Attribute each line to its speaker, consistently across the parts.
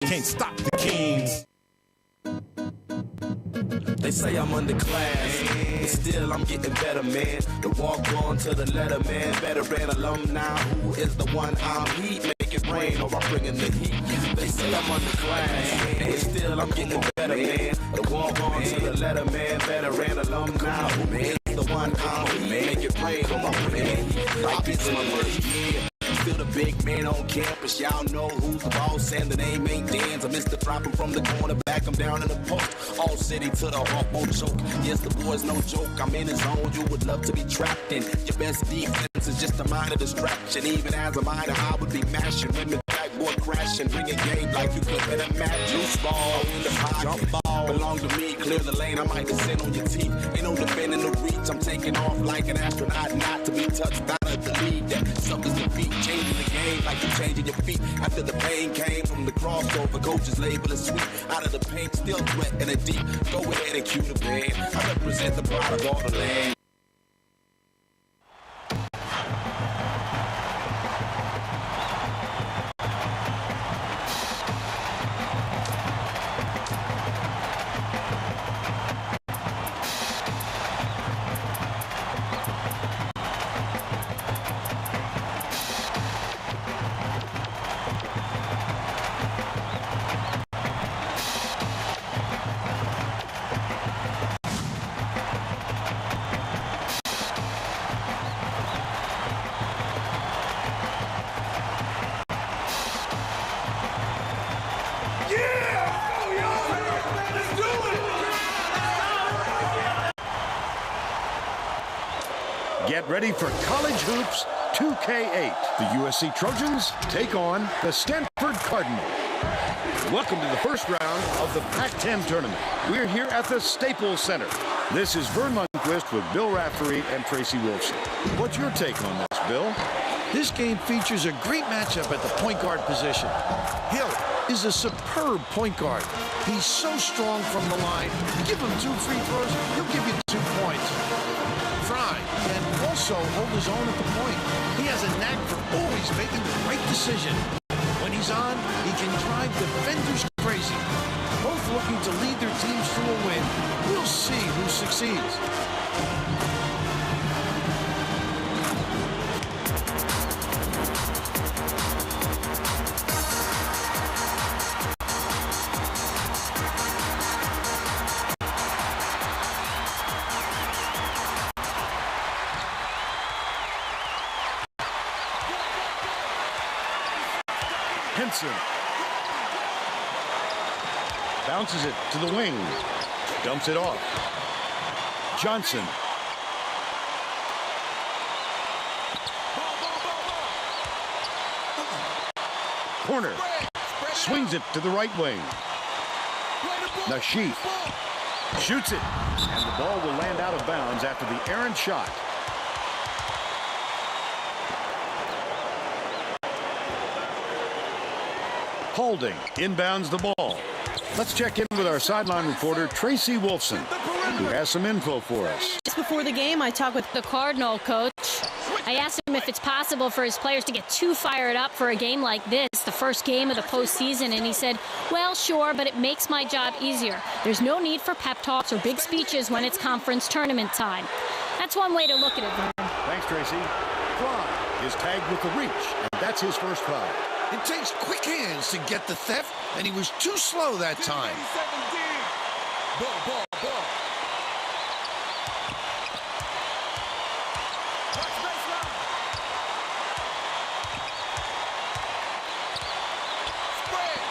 Speaker 1: Can't stop the Kings.
Speaker 2: They say I'm underclass, but still I'm getting better, man. The walk on to the letter, man. Veteran alumni, who is the one I'm heat? Make it rain or I'm bringing the heat. They say I'm underclass, and still I'm getting better, man. The walk on to the letter, man. Veteran alumni, who is the one I'm heat? Make it rain or I'm bringing the heat. Like this is my first year. Still the big man on campus. Y'all know who's the boss and the name ain't Dan's. I missed the dropping from the corner back. I'm down in the post. All city to the heart won't choke. Yes, the boy's no joke. I'm in his zone. You would love to be trapped in. Your best defense is just a minor distraction. Even as a minor, I would be mashing. Women backboard crashing. Bring a game like you could in a match. Juice ball in the pocket. Jump ball. Belong to me. Clear the lane. I might descend on your teeth. Ain't no defending the reach. I'm taking off like an astronaut. Not to be touched out of the lead. That suckers defeat. Changing the game like you're changing your feet. After the pain came from the crossover, coaches label it sweet. Out of the paint, still sweat in the deep. Go ahead and cue the band. I represent the pride of all the land.
Speaker 3: Get ready for College Hoops 2K8. The USC Trojans take on the Stanford Cardinals. Welcome to the first round of the Pac-10 tournament. We're here at the Staples Center. This is Vern Lundquist with Bill Raftery and Tracy Wolfson. What's your take on this, Bill?
Speaker 4: This game features a great matchup at the point guard position. Hill is a superb point guard. He's so strong from the line. You give him 2 free throws, he'll give you 2 points. Fry can also hold his own at the point. He has a knack for always making the right decision. When he's on, he can drive defenders crazy. Both looking to lead their teams to a win. We'll see who succeeds.
Speaker 3: Henson bounces it to the wing, dumps it off. Johnson. Corner. Swings it to the right wing. Nashif shoots it, and the ball will land out of bounds after the errant shot. Holding inbounds the ball. Let's check in with our sideline reporter, Tracy Wolfson, who has some info for us.
Speaker 5: Just before the game, I talked with the Cardinal coach. I asked him if it's possible for his players to get too fired up for a game like this, the first game of the postseason, and he said, well, sure, but it makes my job easier. There's no need for pep talks or big speeches when it's conference tournament time. That's one way to look at it, Vern.
Speaker 3: Thanks, Tracy. Fry is tagged with the reach, and that's his first foul.
Speaker 4: It takes quick hands to get the theft, and he was too slow that time.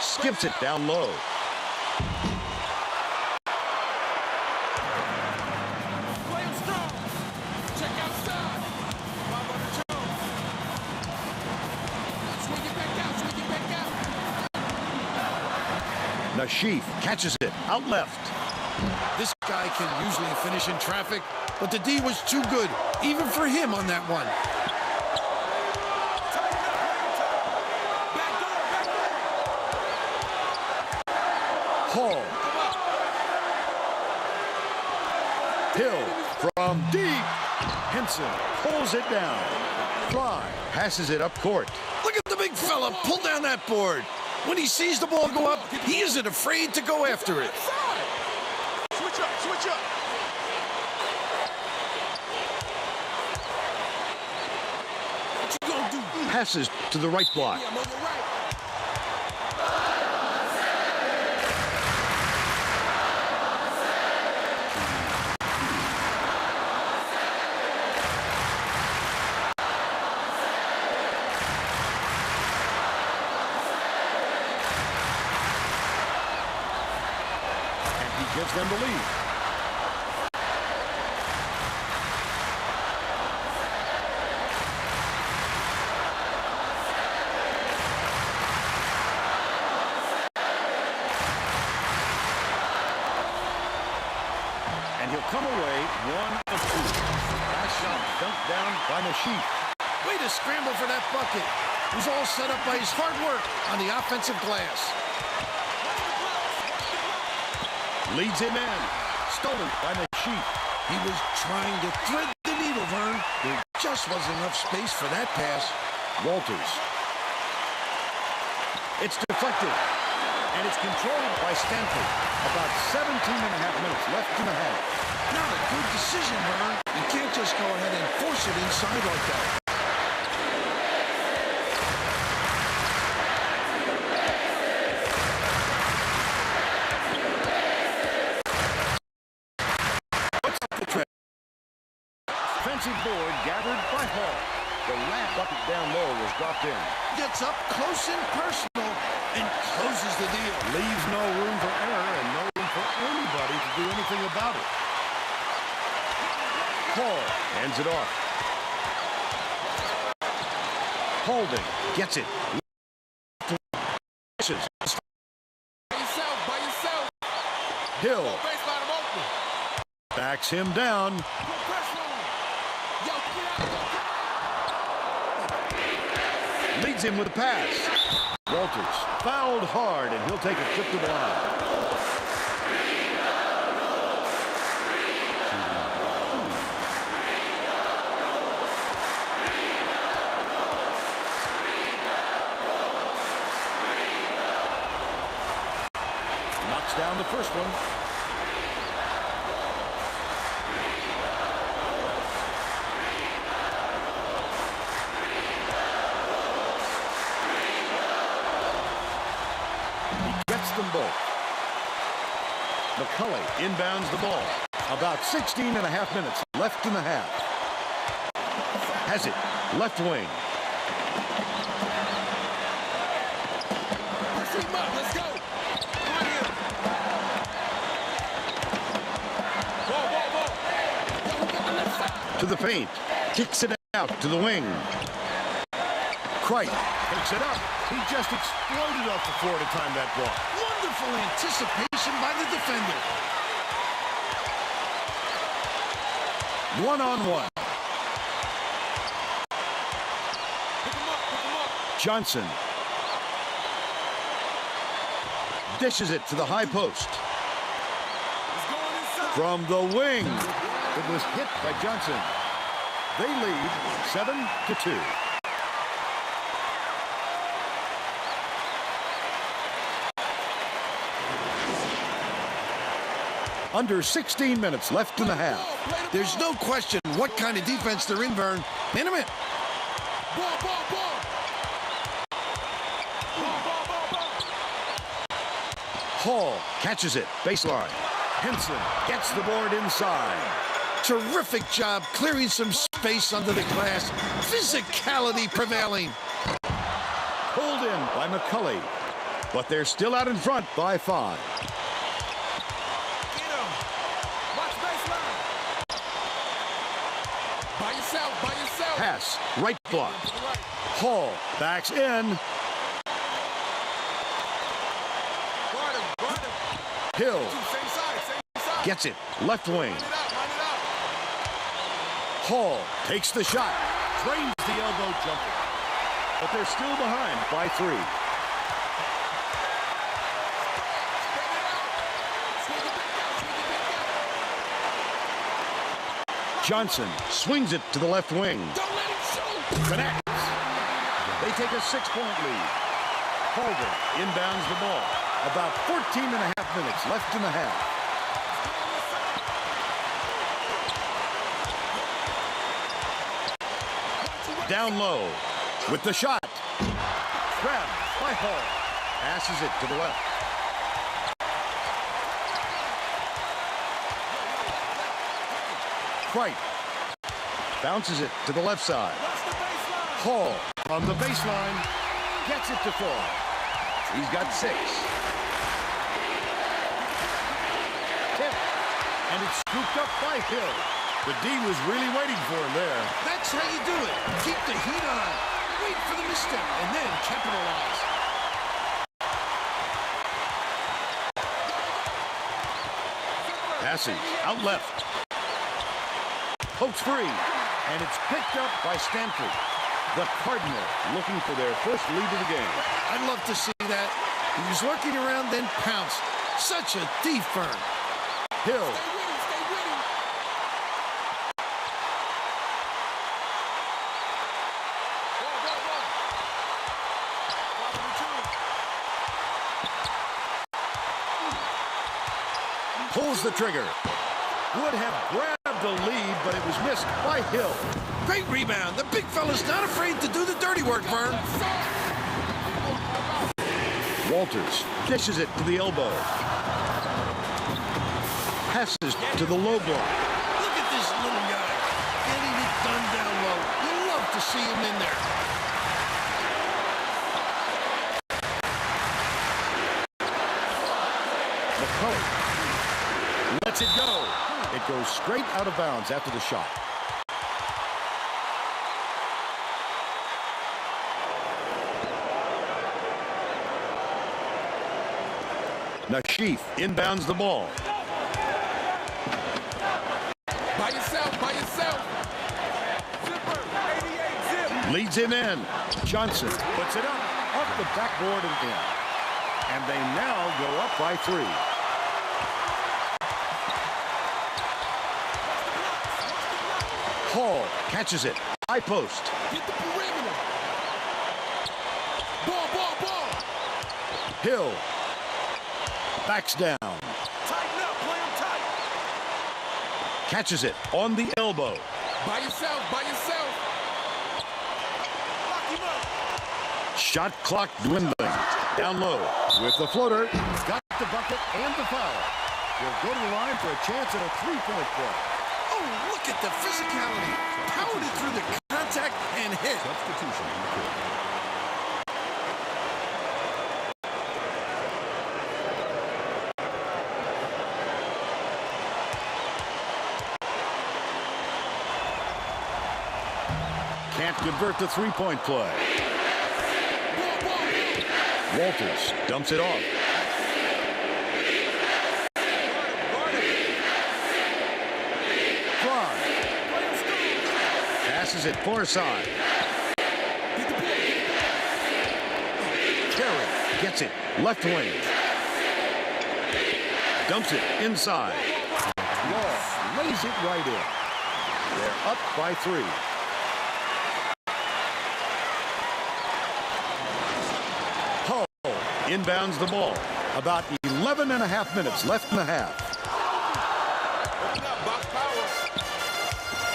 Speaker 3: Skips it down low. Nashif catches it out left.
Speaker 4: This guy can usually finish in traffic, but the D was too good, even for him on that one.
Speaker 3: Hall. Hill from deep. Henson pulls it down. Fly passes it up court.
Speaker 4: Look at the big fella pull down that board. When he sees the ball go up, he isn't afraid to go after it.
Speaker 1: Switch up, switch up.
Speaker 4: What you gonna do?
Speaker 3: Passes to the right block.
Speaker 1: I'm on your right.
Speaker 3: Gives them the lead. And he'll come away 1 of 2. Last shot dunked down by Nasheef.
Speaker 4: Way to scramble for that bucket. It was all set up by his hard work on the offensive glass.
Speaker 3: Leads him in. Stolen by Nasheef.
Speaker 4: He was trying to thread the needle, Vern. There just wasn't enough space for that pass.
Speaker 3: Walters. It's deflected. And it's controlled by Stanford. About 17.5 minutes left in the half.
Speaker 4: Not a good decision, Vern. You can't just go ahead and force it inside like that.
Speaker 3: Defensive board gathered by Hall. The last bucket down low was dropped in.
Speaker 4: Gets up close and personal and closes the deal.
Speaker 3: Leaves no room for error and no room for anybody to do anything about it. Hall hands it off. Holding gets it.
Speaker 1: By yourself.
Speaker 3: Hill
Speaker 1: Baseline, I'm open.
Speaker 3: backs him down.
Speaker 1: Put pressure on him. Yo, get out.
Speaker 3: Leads him with a pass. Walters fouled hard, and he'll take a trip to the line. Knocks down the first one. Them both. McCulley inbounds the ball. About 16.5 minutes left in the half. Has it. Left wing.
Speaker 1: Let's go. Come on here. Ball.
Speaker 3: To the paint. Kicks it out to the wing. Cricht picks it up. He just exploded off the floor to time that ball.
Speaker 4: Wonderful anticipation by the defender.
Speaker 3: 1-on-1.
Speaker 1: Pick him up.
Speaker 3: Johnson dishes it to the high post.
Speaker 1: He's going inside.
Speaker 3: From the wing. It was hit by Johnson. They lead 7-2. Under 16 minutes left in the half.
Speaker 4: There's no question what kind of defense they're in, Vern. Intimate.
Speaker 1: Ball.
Speaker 3: Hall catches it. Baseline. Henson gets the board inside.
Speaker 4: Terrific job clearing some space under the glass. Physicality prevailing.
Speaker 3: Pulled in by McCulley. But they're still out in front by 5.
Speaker 1: By yourself.
Speaker 3: Pass. Right block. Hall backs in.
Speaker 1: Guard him.
Speaker 3: Hill
Speaker 1: Same side.
Speaker 3: gets it. Left wing.
Speaker 1: Line it out.
Speaker 3: Hall takes the shot. Drains the elbow jumper. But they're still behind by 3. Johnson swings it to the left wing.
Speaker 1: Don't let him shoot.
Speaker 3: Connects. They take a 6-point lead. Holden inbounds the ball. About 14 and a half minutes left in the half. Down low with the shot. Grabbed by Hall. Passes it to the left. Right. Bounces it to the left side. Hall on the baseline. Gets it to fall. He's got 6. Tip. And it's scooped up by Hill. The D was really waiting for him there.
Speaker 4: That's how you do it. Keep the heat on. Wait for the misstep and then capitalize.
Speaker 3: Passing out left. Pokes free. And it's picked up by Stanford. The Cardinal looking for their first lead of the game.
Speaker 4: I'd love to see that. He was lurking around, then pounced. Such a thief, Fern.
Speaker 3: Hill.
Speaker 1: Stay with him.
Speaker 3: Pulls the trigger. Would have grabbed the lead, but it was missed by Hill.
Speaker 4: Great rebound. The big fella's not afraid to do the dirty work, Vern.
Speaker 3: Walters dishes it to the elbow. Passes to the low block.
Speaker 4: Look at this little guy. Getting it done down low. You love to see him in there.
Speaker 3: McCullough lets it go. It goes straight out of bounds after the shot. Nashif inbounds the ball.
Speaker 1: By yourself, by yourself. Zipper, 88 zip.
Speaker 3: Leads him in. Johnson puts it up off the backboard and in. And they now go up by 3. Hall catches it. High post.
Speaker 1: Get the perimeter. Ball.
Speaker 3: Hill backs down.
Speaker 1: Tighten up, play him tight.
Speaker 3: Catches it on the elbow.
Speaker 1: By yourself, by yourself. Lock him up.
Speaker 3: Shot clock dwindling. Down low with the floater. Got the bucket and the foul. He'll go to the line for a chance at a 3-point play.
Speaker 4: Oh, look at the physicality. Powered it through the contact and hit.
Speaker 3: Substitution in the court. Can't convert the 3-point play. Walters dumps it off. Passes it far side. Carey gets it left wing. Dumps it inside. Law lays it right in. They're up by 3. Hull inbounds the ball. About 11 and a half minutes left in the half.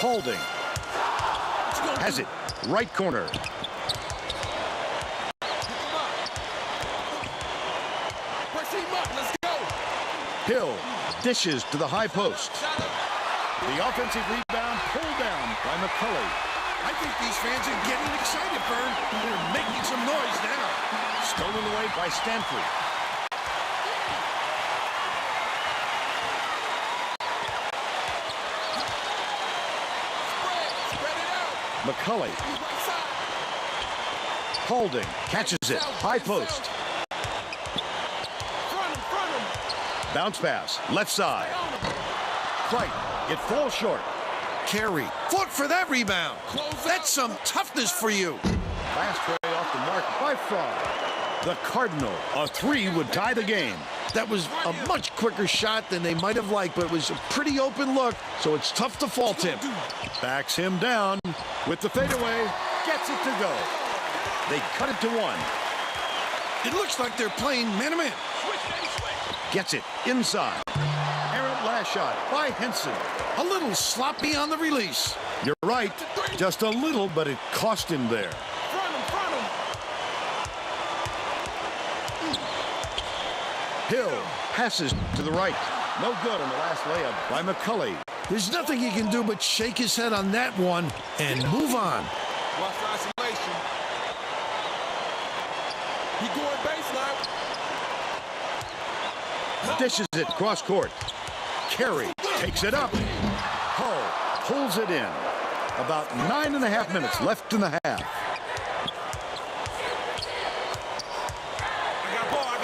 Speaker 3: Holding. Has it. Right corner.
Speaker 1: Let's go.
Speaker 3: Hill dishes to the high post. The offensive rebound pulled down by McCullough.
Speaker 4: I think these fans are getting excited, Vern. They're making some noise now.
Speaker 3: Stolen away by Stanford.
Speaker 1: Spread it out.
Speaker 3: McCullough
Speaker 1: Right side.
Speaker 3: holding. Catches it. High post.
Speaker 1: Front him.
Speaker 3: Bounce pass. Left side. Right. It falls short.
Speaker 4: Carey fought for that rebound. That's some toughness for you.
Speaker 3: Last tray off the mark by Fry. The Cardinal. A 3 would tie the game.
Speaker 4: That was a much quicker shot than they might have liked, but it was a pretty open look, so it's tough to fault him.
Speaker 3: Backs him down with the fadeaway. Gets it to go. They cut it to 1.
Speaker 4: It looks like they're playing man-to-man.
Speaker 3: Gets it inside. Errant last shot by Henson.
Speaker 4: A little sloppy on the release.
Speaker 3: You're right. Just a little, but it cost him there.
Speaker 1: Front him.
Speaker 3: Hill passes to the right. No good on the last layup by McCulley.
Speaker 4: There's nothing he can do but shake his head on that one and move on.
Speaker 1: Watch the isolation. He going baseline.
Speaker 3: Dishes it cross court. Carey takes it up. Hull pulls it in. About 9.5 minutes left in the half.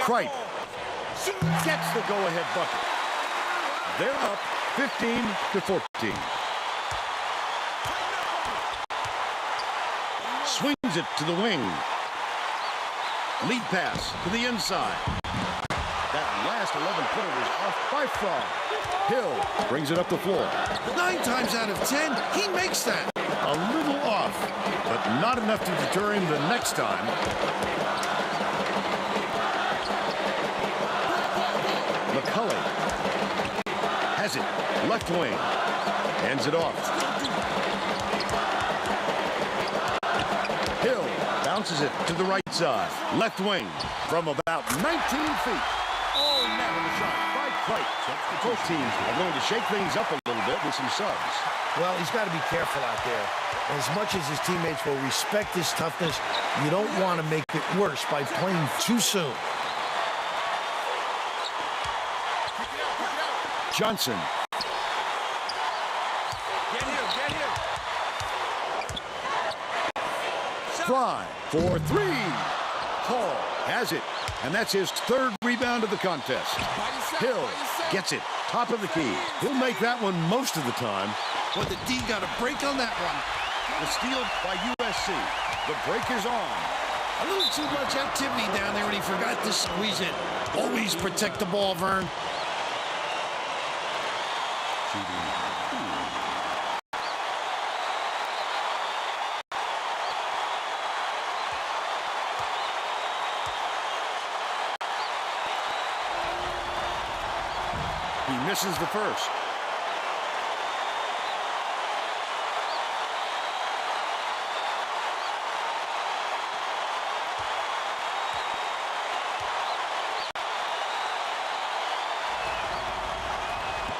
Speaker 3: Cripe gets the go-ahead bucket. They're up 15-14. Swings it to the wing. Lead pass to the inside. That last 11-footer was off by Frog. Hill brings it up the floor.
Speaker 4: 9 times out of 10, he makes that.
Speaker 3: A little off, but not enough to deter him the next time. McCulley has it, left wing, hands it off. Hill bounces it to the right side, left wing, from about 19 feet. Oh, nabbing the shot by Cripe. Both teams are going to shake things up a little bit with some subs.
Speaker 4: Well, he's got to be careful out there. As much as his teammates will respect his toughness, you don't want to make it worse by playing too soon.
Speaker 3: Johnson.
Speaker 1: Get him.
Speaker 3: Fry for 3. Hall has it, and that's his 3rd rebound of the contest. Hill gets it, top of the key. He'll make that one most of the time.
Speaker 4: But the D got a break on that one.
Speaker 3: The steal by USC. The break is on.
Speaker 4: A little too much activity down there, and he forgot to squeeze it. Always protect the ball, Vern.
Speaker 3: He misses the first.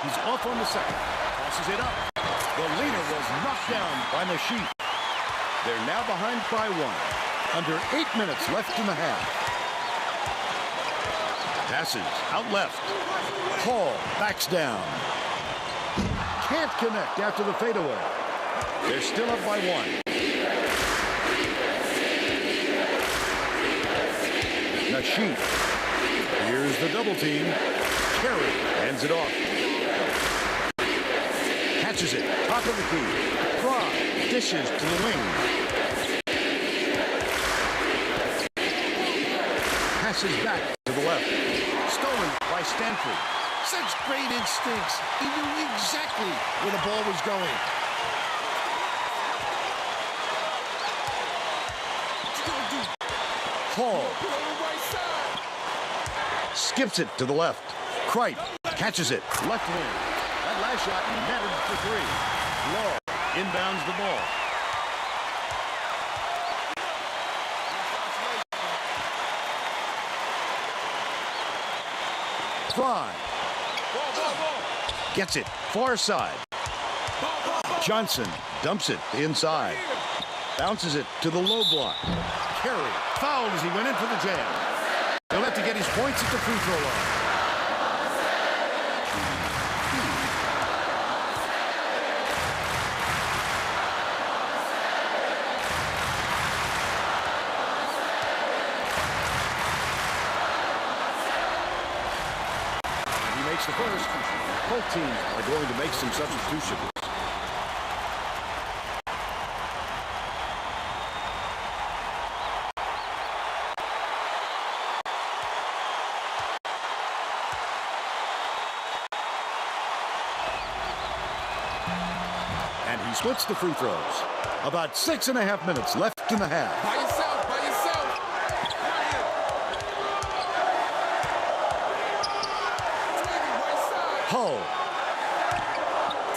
Speaker 3: He's off on the second. Tosses it up. The leader was knocked down by Nasheed. They're now behind by 1. Under 8 minutes left in the half. Passes out left. Hall backs down. Can't connect after the fadeaway. They're still up by 1. Nasheed. Here's the double team. Carey hands it off. Catches it. Top of the key. Fry dishes to the wing. Passes back to the left. Stolen by Stanford.
Speaker 4: Such great instincts. He knew exactly where the ball was going.
Speaker 3: Hall skips it to the left. Cripe catches it. Left wing. That last shot netted for 3. Law inbounds the ball. Fry gets it far side. Johnson dumps it inside. Bounces it to the low block. Carey fouled as he went in for the jam. He'll have to get his points at the free throw line. The first, both teams are going to make some substitutions. And he splits the free throws. About 6.5 minutes left in the half.
Speaker 1: By yourself.
Speaker 3: Hull.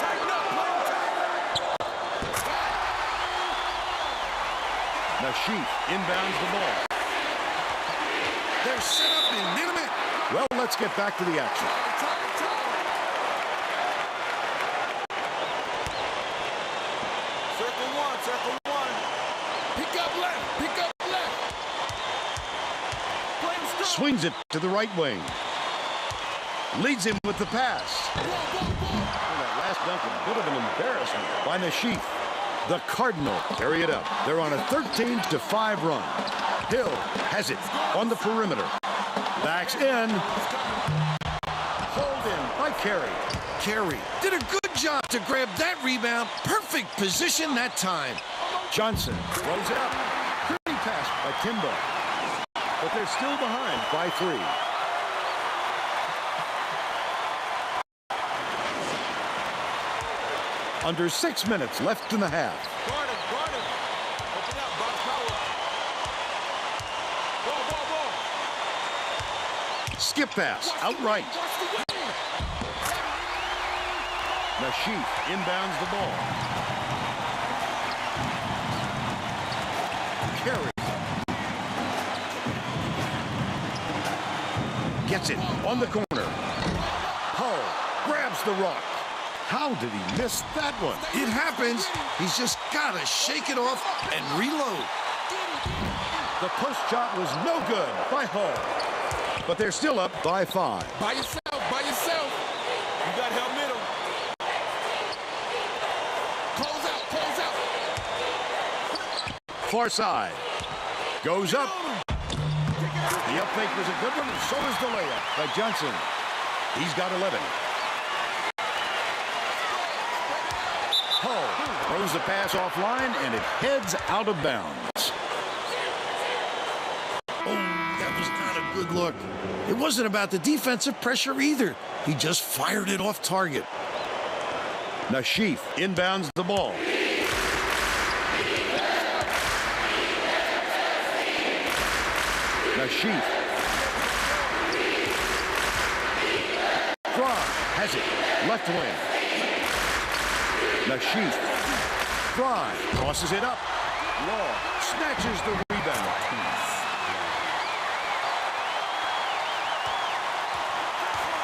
Speaker 1: Tighten up, play tight.
Speaker 3: Nashif inbounds the ball.
Speaker 4: They're set up in minute.
Speaker 3: Well, let's get back to the action.
Speaker 1: Circle one, circle one. Pick up left, pick up left. Play him strong.
Speaker 3: Swings it to the right wing. Leads him with the pass.
Speaker 1: Whoa, whoa, whoa.
Speaker 3: And that last dunk, a bit of an embarrassment by Nashif. The Cardinal carry it up. They're on a 13-5 run. Hill has it on the perimeter. Backs in. Hold in by Carey.
Speaker 4: Carey did a good job to grab that rebound. Perfect position that time.
Speaker 3: Johnson throws it up. Pretty pass by Timbo. But they're still behind by 3. Under 6 minutes left in the half.
Speaker 1: Guard him, guard him. Open up, box power. Ball, ball, ball.
Speaker 3: Skip pass outright.
Speaker 1: Watch the wing.
Speaker 3: Nashif inbounds the ball. Carey gets it on the corner. Hull grabs the rock. How did he miss that one?
Speaker 4: It happens. He's just got to shake it off and reload.
Speaker 3: The post shot was no good by Hull. But they're still up by 5.
Speaker 1: By yourself, by yourself. You got to help middle. Close out, close out.
Speaker 3: Far side. Goes up. The up fake was a good one, and so is the layup by Johnson. He's got 11. Hull throws the pass offline, and it heads out of bounds.
Speaker 4: Oh, that was not a good look. It wasn't about the defensive pressure either. He just fired it off target.
Speaker 3: Nashif inbounds the ball. Nashif. Fry has it. Left wing. Nashif. Fry tosses it up. Law snatches the rebound.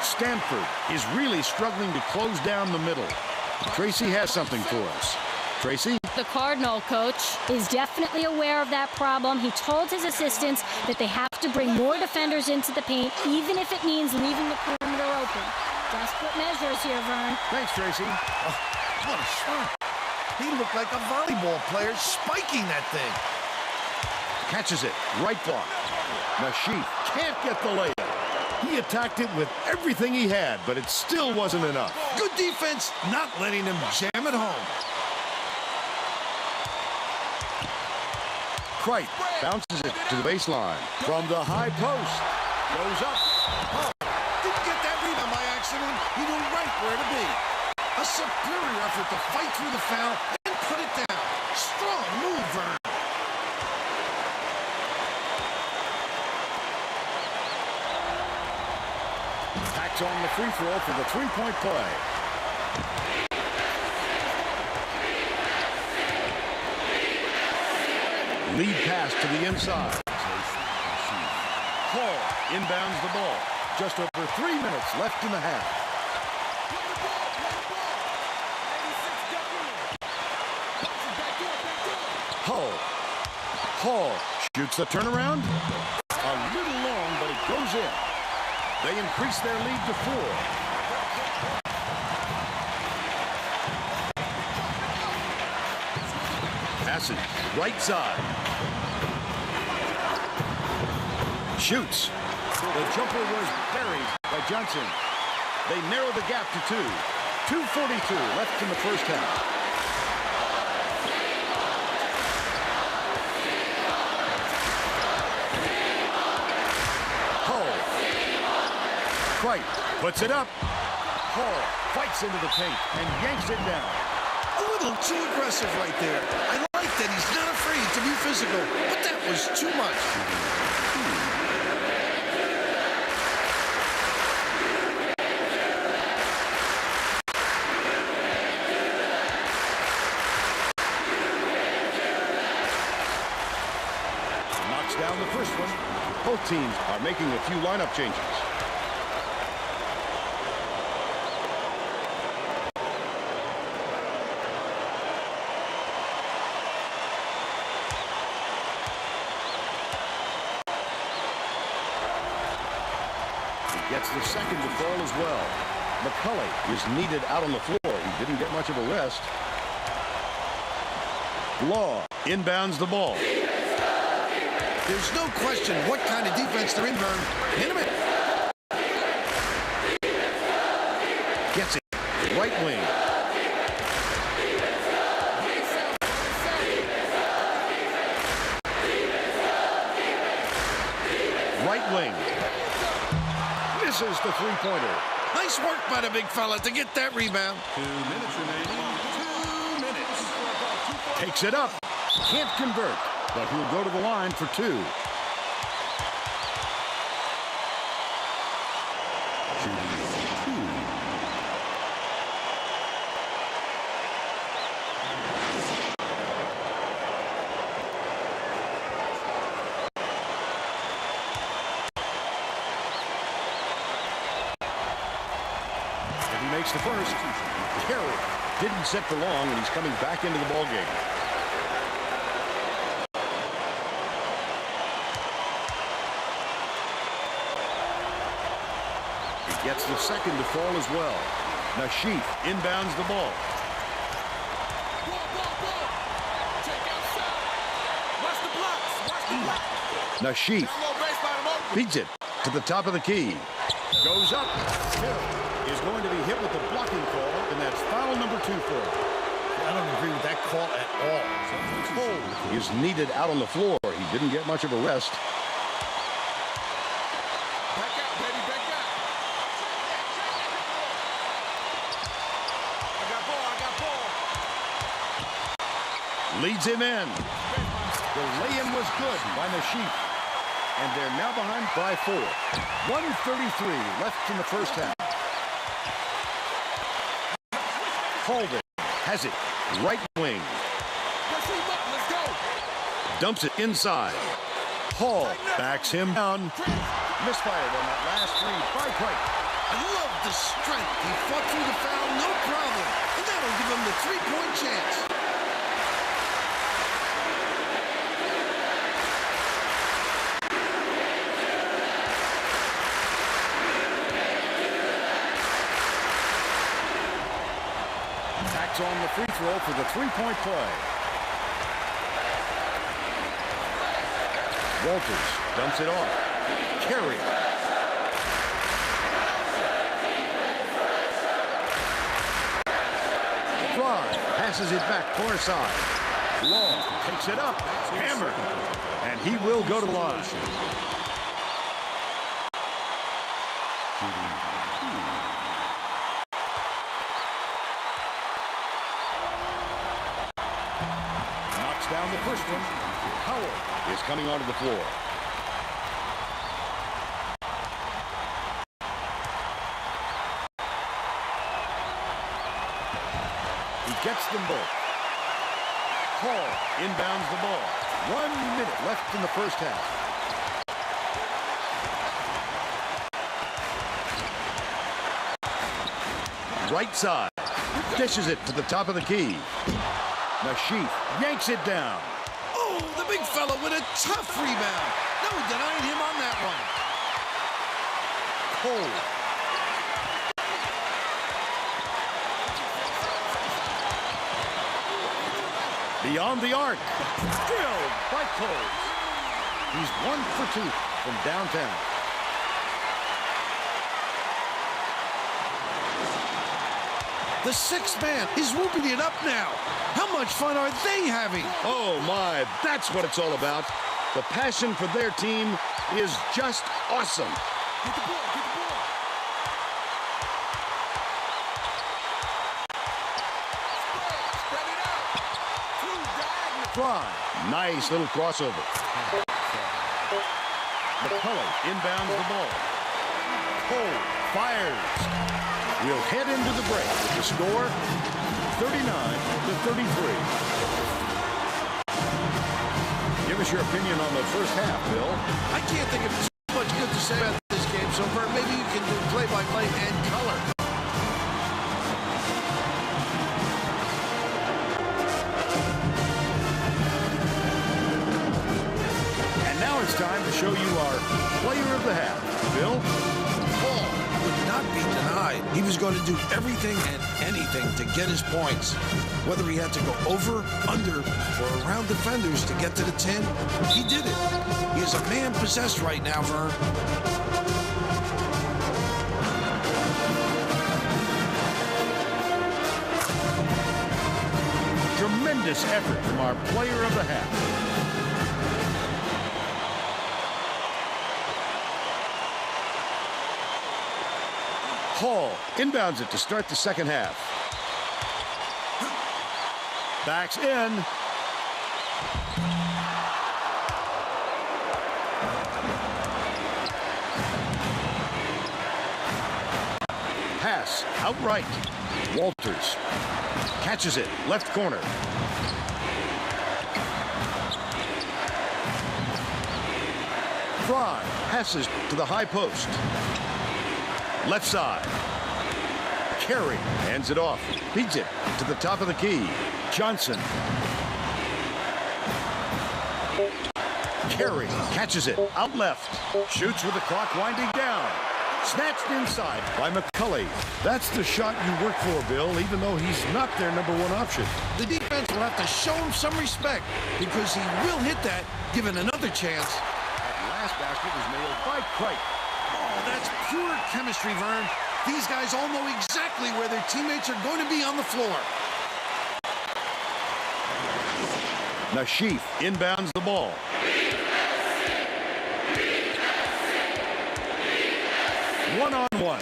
Speaker 3: Stanford is really struggling to close down the middle. Tracy has something for us. Tracy?
Speaker 5: The Cardinal coach is definitely aware of that problem. He told his assistants that they have to bring more defenders into the paint, even if it means leaving the perimeter open. Desperate measures here, Vern.
Speaker 3: Thanks, Tracy.
Speaker 4: What a shot. He looked like a volleyball player spiking that thing.
Speaker 3: Catches it. Right block. Nashif can't get the layup. He attacked it with everything he had, but it still wasn't enough.
Speaker 4: Good defense, not letting him jam it home.
Speaker 3: Kright bounces it to the baseline. From the high post. Goes up.
Speaker 4: Didn't get that rebound by accident. He knew right where to be. A superior effort to fight through the foul and put it down. Strong move, Vern.
Speaker 3: Packs on the free throw for the three-point play. Lead pass to the inside. Hall inbounds the ball. Just over 3 minutes left in the half. Hall shoots the turnaround. A little long, but it goes in. They increase their lead to 4. Passes right side. Shoots. The jumper was buried by Johnson. They narrow the gap to 2. 2:42 left in the first half. Kright puts it up. Hall fights into the paint and yanks it down.
Speaker 4: A little too aggressive right there. I like that he's not afraid to be physical, but that was too much.
Speaker 3: down the first one. Both teams are making a few lineup changes. He gets the second to fall as well. McCulley is needed out on the floor. He didn't get much of a rest. Law inbounds the ball.
Speaker 4: There's no question what kind of defense they're in, Vern. In a minute.
Speaker 3: Gets it. Right wing. Right wing. Misses the three-pointer.
Speaker 4: Nice work by the big fella to get that rebound.
Speaker 1: 2 minutes remaining. 2 minutes.
Speaker 3: Takes it up. Can't convert, but he'll go to the line for two. And he makes the first. Carey didn't set for long, and he's coming back into the ballgame. Gets the second to fall as well. Nashif inbounds the ball. Nashif beats it to the top of the key. Goes up. Hill is going to be hit with the blocking call, and that's foul number 2 for him.
Speaker 4: I don't agree with that call at all.
Speaker 3: Cole is needed out on the floor. He didn't get much of a rest. Leads him in. The lay-in was good by Nashif. And they're now behind by 4. 1:33 left in the first half. Holden has it. Right wing. Dumps it inside. Hall backs him down. Misfired on that last three by Pike.
Speaker 4: I love the strength. He fought through the foul, no problem. And that'll give him the three-point chance.
Speaker 3: On the free throw for the three-point play. Walters dumps it off. Carey. Fry passes it back far side. Long takes it up. Hammer. And he will go to the line. Down the first one. Howard is coming onto the floor. He gets them both. Hall inbounds the ball. 1 minute left in the first half. Right side. Dishes it to the top of the key. Nashif yanks it down.
Speaker 4: Oh, the big fella with a tough rebound. No denying him on that one.
Speaker 3: Cole. Beyond the arc. Drilled by Cole. He's 1 for 2 from downtown.
Speaker 4: The sixth man is whooping it up now. How much fun are they having?
Speaker 3: Oh, my. That's what it's all about. The passion for their team is just awesome.
Speaker 1: Get the ball, get the ball. Spread it out. Two diagonal.
Speaker 3: Fry. Nice little crossover. McCulley inbounds the ball. Cole fires. We'll head into the break with the score 39-33. Give Give us your opinion on the first half, Bill.
Speaker 4: I can't think of too much good to say about this game so far. Maybe you can do play-by-play and color.
Speaker 3: And now it's time to show you our player of the half. Bill?
Speaker 4: Paul would not be denied. He was going to do everything and anything to get his points. Whether he had to go over, under, or around defenders to get to the 10, he did it. He is a man possessed right now, Vern.
Speaker 3: Tremendous effort from our player of the half. Hall inbounds it to start the second half. Backs in. Pass outright. Walters catches it, left corner. Fry passes to the high post. Left side. Carey hands it off. Feeds it to the top of the key. Johnson. Carey catches it. Out left. Shoots with the clock winding down. Snatched inside by McCulley. That's the shot you work for, Bill, even though he's not their number one option.
Speaker 4: The defense will have to show him some respect because he will hit that given another chance.
Speaker 3: That last basket was nailed by Crichton.
Speaker 4: Oh, that's pure chemistry, Vern. These guys all know exactly where their teammates are going to be on the floor.
Speaker 3: Nashif inbounds the ball. One-on-one.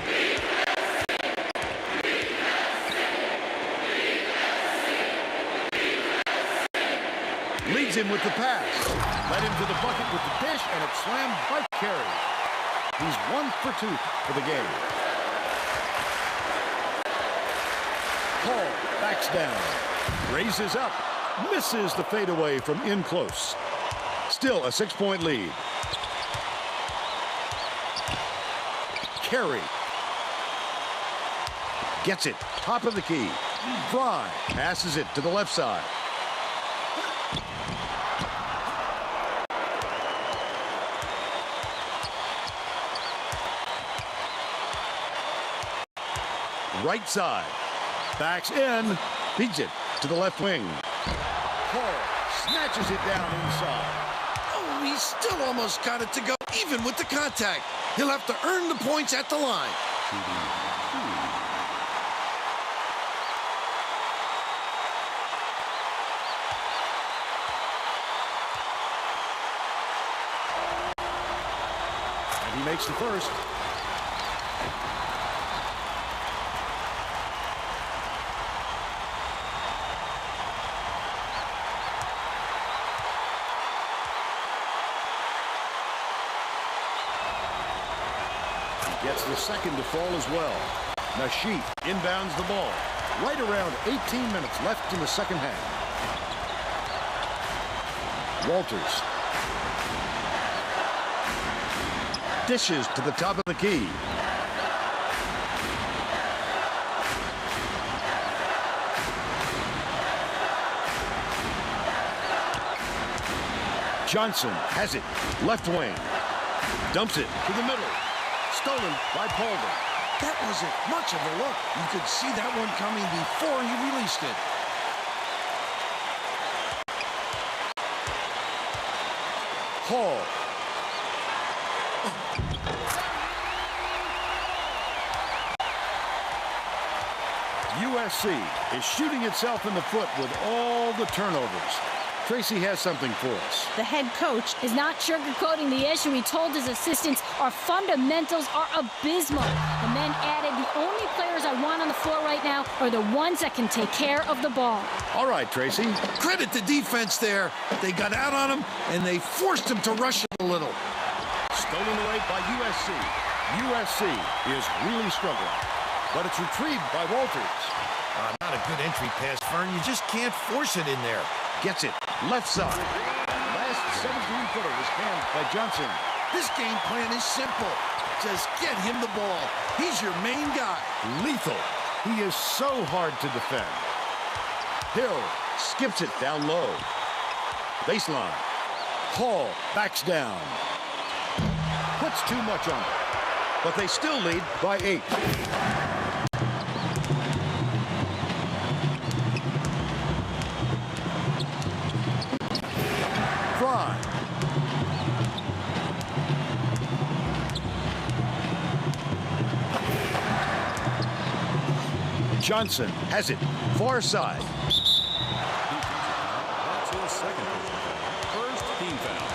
Speaker 3: Leads him with the pass. Led him to the bucket with the dish, and it's slammed by Carey. He's 1 for 2 for the game. Paul backs down. Raises up. Misses the fadeaway from in close. Still a 6-point lead. Carey. Gets it. Top of the key. Fry passes it to the left side. Right side. Backs in. Feeds it to the left wing. Paul snatches it down inside.
Speaker 4: Oh, he still almost got it to go, even with the contact. He'll have to earn the points at the line.
Speaker 3: And he makes the first. Gets the second to fall as well. Nashif inbounds the ball. Right around 18 minutes left in the second half. Walters. Dishes to the top of the key. Johnson has it. Left wing. Dumps it to the middle. Stolen by Paulding.
Speaker 4: That wasn't much of a look. You could see that one coming before he released it.
Speaker 3: Hall. USC is shooting itself in the foot with all the turnovers. Tracy has something for us.
Speaker 5: The head coach is not sugarcoating the issue. He told his assistants, our fundamentals are abysmal. The men added, the only players I want on the floor right now are the ones that can take care of the ball.
Speaker 3: All right, Tracy.
Speaker 4: Credit the defense there. They got out on him, and they forced him to rush it a little.
Speaker 3: Stolen away by USC. USC is really struggling, but it's retrieved by Walters.
Speaker 4: Not a good entry pass, Vern. You just can't force it in there.
Speaker 3: Gets it. Left side. Last 17-footer was canned by Johnson.
Speaker 4: This game plan is simple. Just get him the ball. He's your main guy.
Speaker 3: Lethal. He is so hard to defend. Hill skips it down low. Baseline. Hall backs down. Puts too much on it. But they still lead by 8. Fry. Johnson has it. Far side.
Speaker 1: That's his second personal foul. First team foul.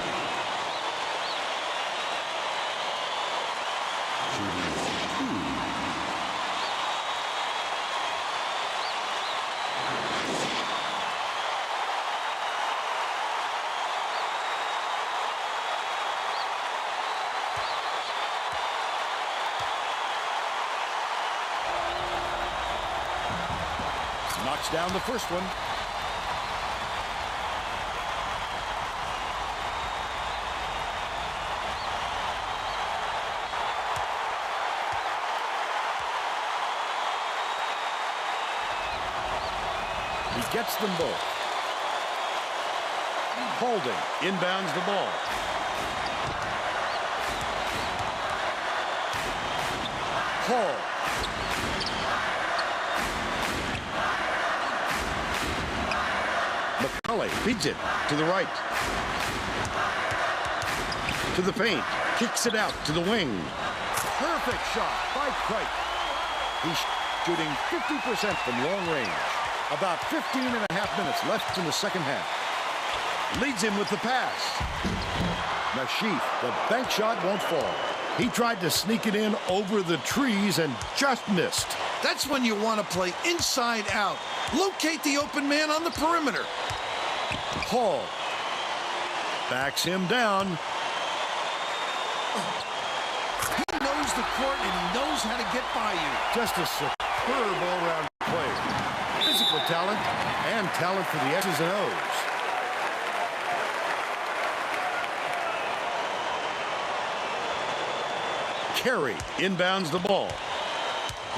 Speaker 3: Knocks down the first one. He gets them both. Holding inbounds the ball. Hall. McCulley feeds it to the right. To the paint. Kicks it out to the wing. Perfect shot by Cripe. He's shooting 50% from long range. About 15 and a half minutes left in the second half. Leads him with the pass. Nashif, the bank shot won't fall. He tried to sneak it in over the trees and just missed.
Speaker 4: That's when you want to play inside out. Locate the open man on the perimeter.
Speaker 3: Hall backs him down.
Speaker 4: He knows the court and he knows how to get by you.
Speaker 3: Just a superb all-round player. Physical talent and talent for the X's and O's. Carey inbounds the ball.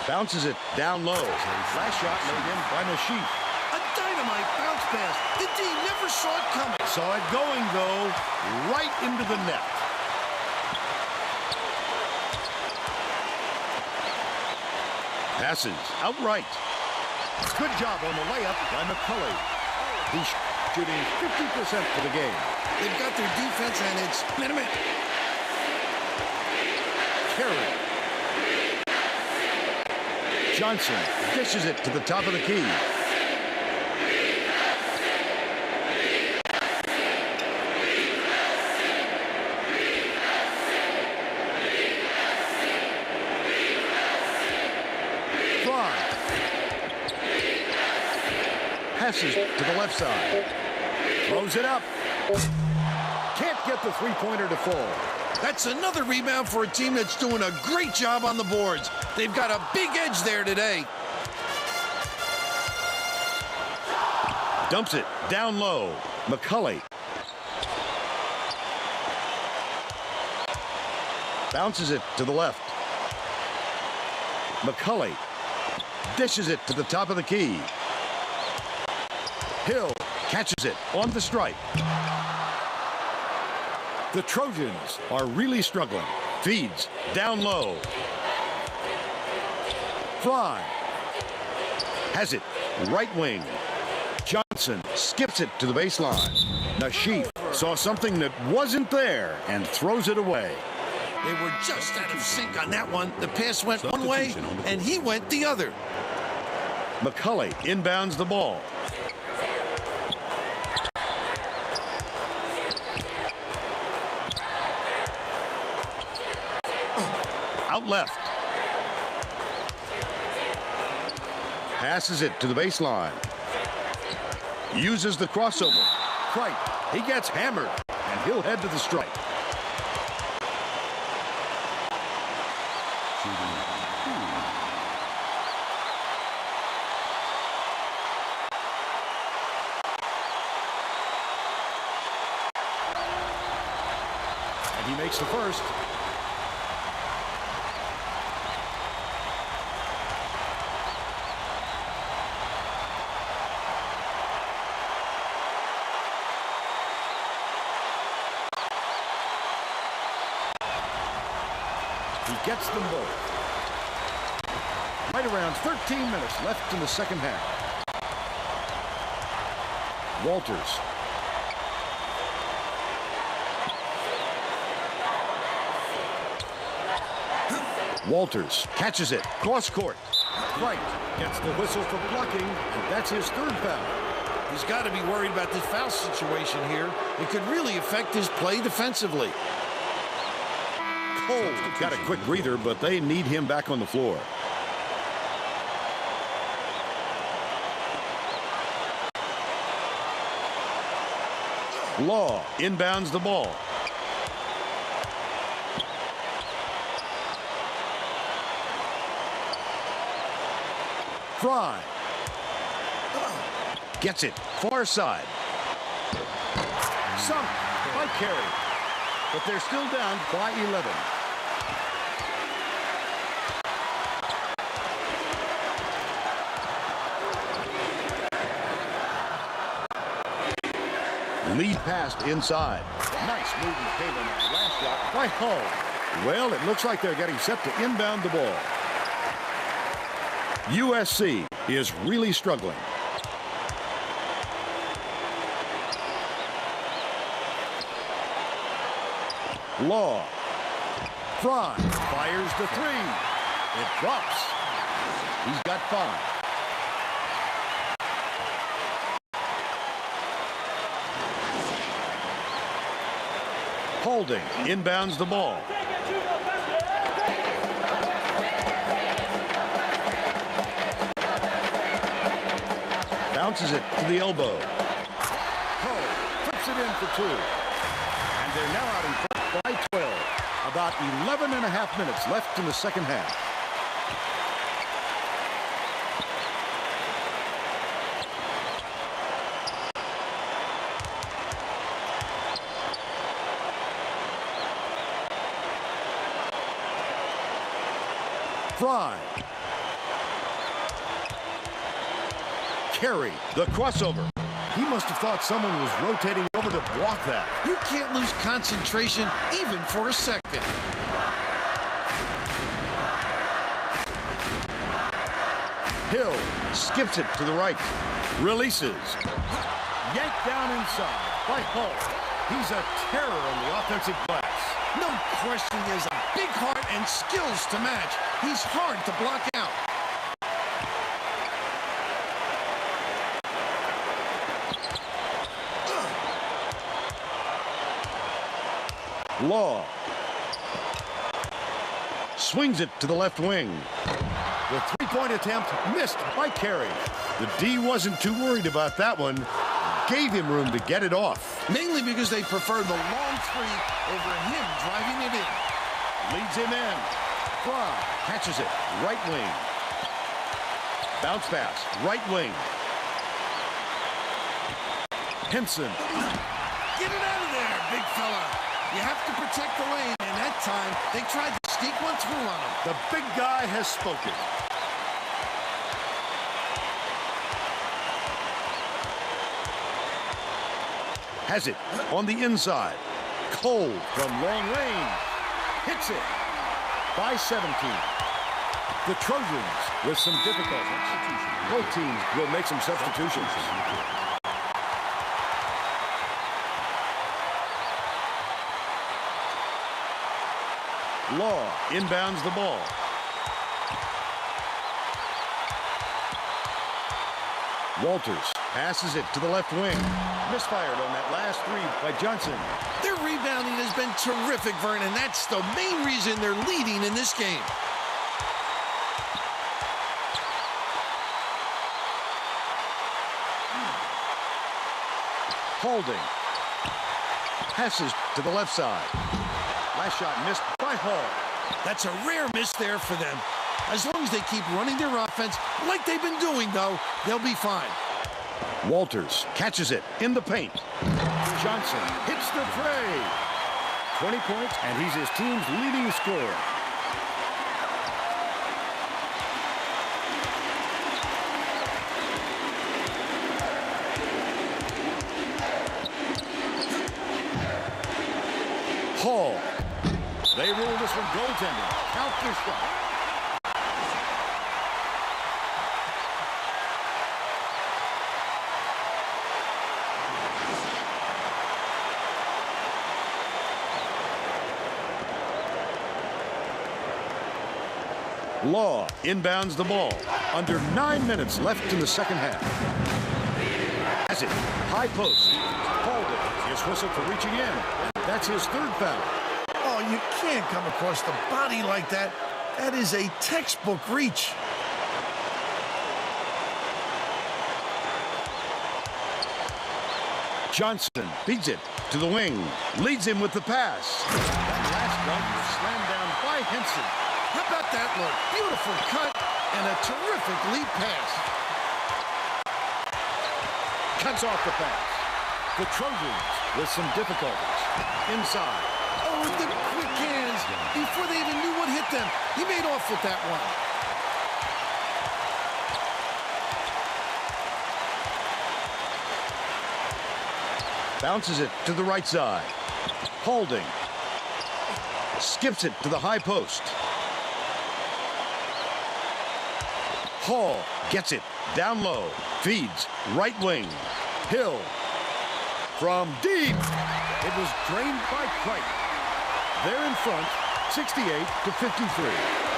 Speaker 3: Bounces it down low. Last shot laid in by Nashif.
Speaker 4: A dynamite bounce pass. The D never saw it coming.
Speaker 3: Saw it going, though, right into the net. Passes outright. Good job on the layup by McCulley. He's shooting 50% for the game.
Speaker 4: They've got their defense, and it's minute.
Speaker 3: Carey. Johnson dishes it to the top of the key. Fry. Passes to the left side. Throws it up. Can't get the three-pointer to fall.
Speaker 4: That's another rebound for a team that's doing a great job on the boards. They've got a big edge there today.
Speaker 3: Dumps it down low. McCulley. Bounces it to the left. McCulley dishes it to the top of the key. Hill catches it on the stripe. The Trojans are really struggling. Feeds down low. Fry has it right wing. Johnson skips it to the baseline. Nashif saw something that wasn't there and throws it away.
Speaker 4: They were just out of sync on that one. The pass went one way, and he went the other.
Speaker 3: McCulley inbounds the ball. Out left. Passes it to the baseline. Uses the crossover. Cripe, he gets hammered, and he'll head to the stripe. makes the first. He gets them both. Right around 13 minutes left in the second half. Walters. Walters catches it. Cross court. Right. Gets the whistle for blocking, and that's his third foul.
Speaker 4: He's got to be worried about this foul situation here. It could really affect his play defensively.
Speaker 3: Cole got a quick breather, but they need him back on the floor. Law inbounds the ball. Fry gets it far side. Sunk by Carey, but they're still down by 11. Lead passed inside. Nice move in the paint on that last shot by Hull. Well, it looks like they're getting set to inbound the ball. USC is really struggling. Law. Fry fires the three. It drops. He's got 5. Holding inbounds the ball. Bounces it to the elbow. Cole puts it in for 2. And they're now out in front by 12. About 11 and a half minutes left in the second half. Fry. Carey, the crossover. He must have thought someone was rotating over to block that.
Speaker 4: You can't lose concentration even for a second.
Speaker 3: Hill skips it to the right. Releases. Yanked down inside by Hull. He's a terror on the offensive glass.
Speaker 4: No question he has a big heart and skills to match. He's hard to block out.
Speaker 3: Law swings it to the left wing. The three-point attempt missed by Carey. The D wasn't too worried about that one. Gave him room to get it off.
Speaker 4: Mainly because they prefer the long three over him driving it in.
Speaker 3: Leads him in. Fry catches it. Right wing. Bounce pass. Right wing. Henson.
Speaker 4: Get it out of there, big fella. You have to protect the lane, and that time they tried to sneak one through on him.
Speaker 3: The big guy has spoken. Has it on the inside. Cole from long range. Hits it by 17. The Trojans with some difficulties. Both teams will make some substitutions. Law inbounds the ball. Walters passes it to the left wing. Misfired on that last three by Johnson.
Speaker 4: Their rebounding has been terrific, Vernon. That's the main reason they're leading in this game.
Speaker 3: Holding. Passes to the left side. Last shot missed by Hall.
Speaker 4: That's a rare miss there for them. As long as they keep running their offense like they've been doing, though, they'll be fine.
Speaker 3: Walters catches it in the paint. Johnson hits the three. 20 points, and he's his team's leading scorer. Hall. They rule this one goaltending. Count the shot. Law inbounds the ball. Under 9 minutes left in the second half. Has it. High post. Called it. His whistle for reaching in. And that's his third foul.
Speaker 4: Oh, you can't come across the body like that. That is a textbook reach.
Speaker 3: Johnson beats it to the wing. Leads him with the pass. That last one was slammed down by Henson.
Speaker 4: How about that look? Beautiful cut and a terrific lead pass.
Speaker 3: Cuts off the pass. The Trojans with some difficulties. Inside.
Speaker 4: Oh, with the quick hands. Before they even knew what hit them, he made off with that one.
Speaker 3: Bounces it to the right side. Holding. Skips it to the high post. Hall gets it down low. Feeds right wing. Hill from deep. It was drained by Crichton. They're in front, 68 to 53.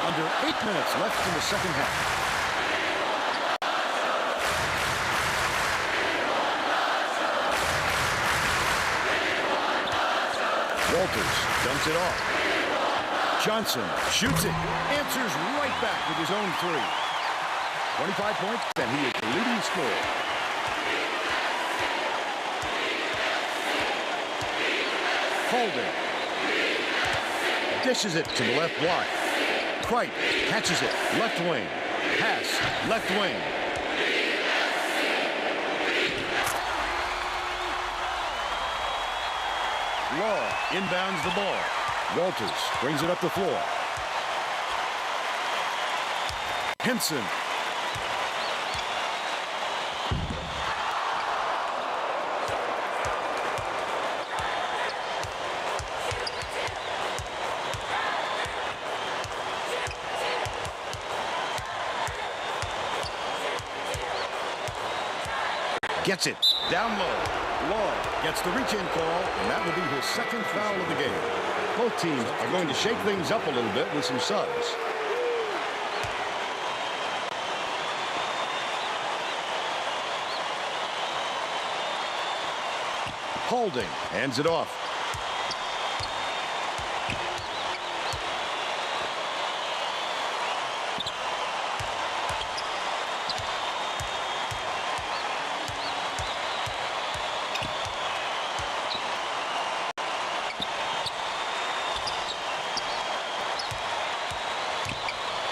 Speaker 3: Under 8 minutes left in the second half. Walters dumps it off. Johnson shoots it. Answers right back with his own three. 25 points, and he is the leading scorer. Holding. Dishes it to the left block. Crichton catches it. Left wing. Pass. Left wing. Law inbounds the ball. Walters brings it up the floor. Henson. Gets it down low. Law gets the reach-in call, and that will be his second foul of the game. Both teams are going to shake things up a little bit with some subs. Holding hands it off.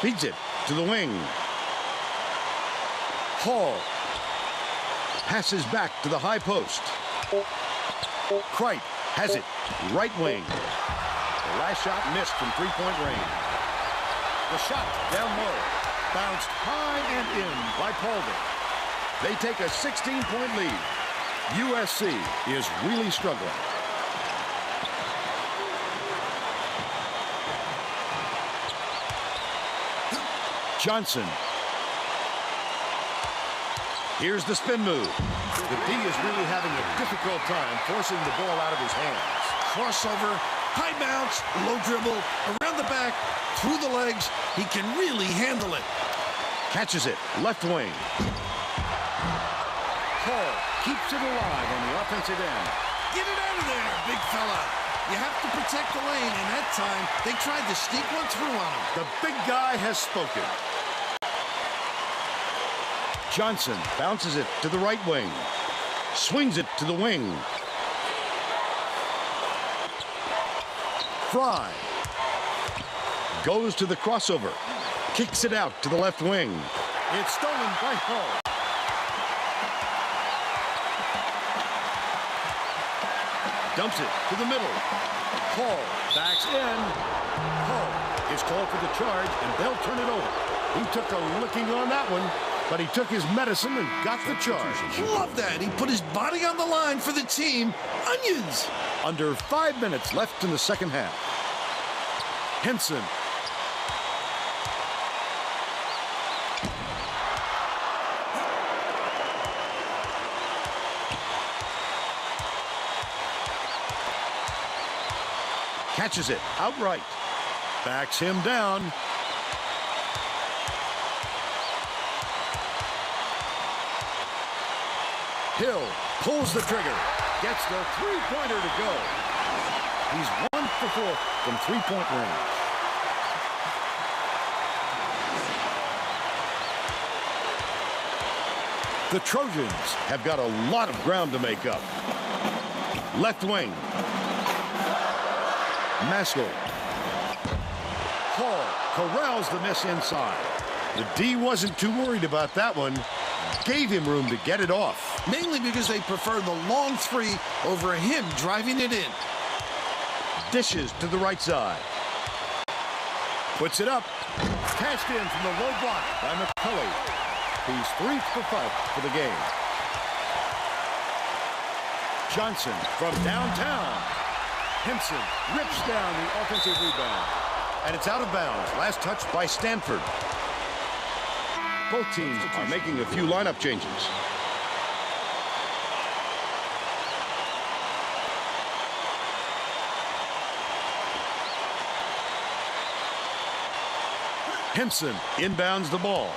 Speaker 3: Feeds it to the wing. Hall passes back to the high post. Crichton has it. Right wing. The last shot missed from three-point range. The shot down low. Bounced high and in by Paulding. They take a 16-point lead. USC is really struggling. Johnson. Here's the spin move. The D is really having a difficult time forcing the ball out of his hands.
Speaker 4: Crossover, high bounce, low dribble, around the back, through the legs. He can really handle it.
Speaker 3: Catches it, left wing. Hall keeps it alive on the offensive end.
Speaker 4: Get it out of there, big fella. You have to protect the lane, and that time they tried to sneak one through on him.
Speaker 3: The big guy has spoken. Johnson bounces it to the right wing. Swings it to the wing. Fry goes to the crossover. Kicks it out to the left wing. It's stolen by Hall. Dumps it to the middle. Hall backs in. Hall is called for the charge, and they'll turn it over. He took a licking on that one, but he took his medicine and got the charge.
Speaker 4: Love that. He put his body on the line for the team. Onions.
Speaker 3: Under 5 minutes left in the second half. Henson. Catches it outright. Backs him down. Hill pulls the trigger. Gets the three-pointer to go. He's 1 for 4 from three-point range. The Trojans have got a lot of ground to make up. Left wing. Maskell. Hall corrals the miss inside. The D wasn't too worried about that one. Gave him room to get it off.
Speaker 4: Mainly because they prefer the long three over him driving it in.
Speaker 3: Dishes to the right side. Puts it up. Cashed in from the low block by McCulley. He's 3 for 5 for the game. Johnson from downtown. Henson rips down the offensive rebound. And it's out of bounds. Last touch by Stanford. Both teams are making a few lineup changes. Henson inbounds the ball.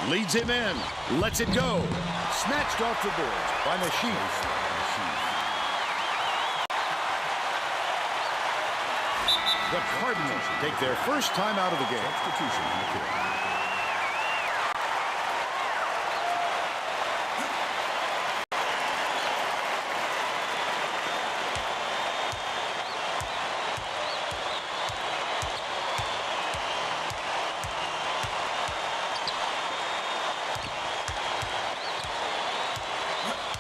Speaker 3: Leads him in. Lets it go. Snatched off the boards by Nasheef. The Cardinals take their first time out of the game.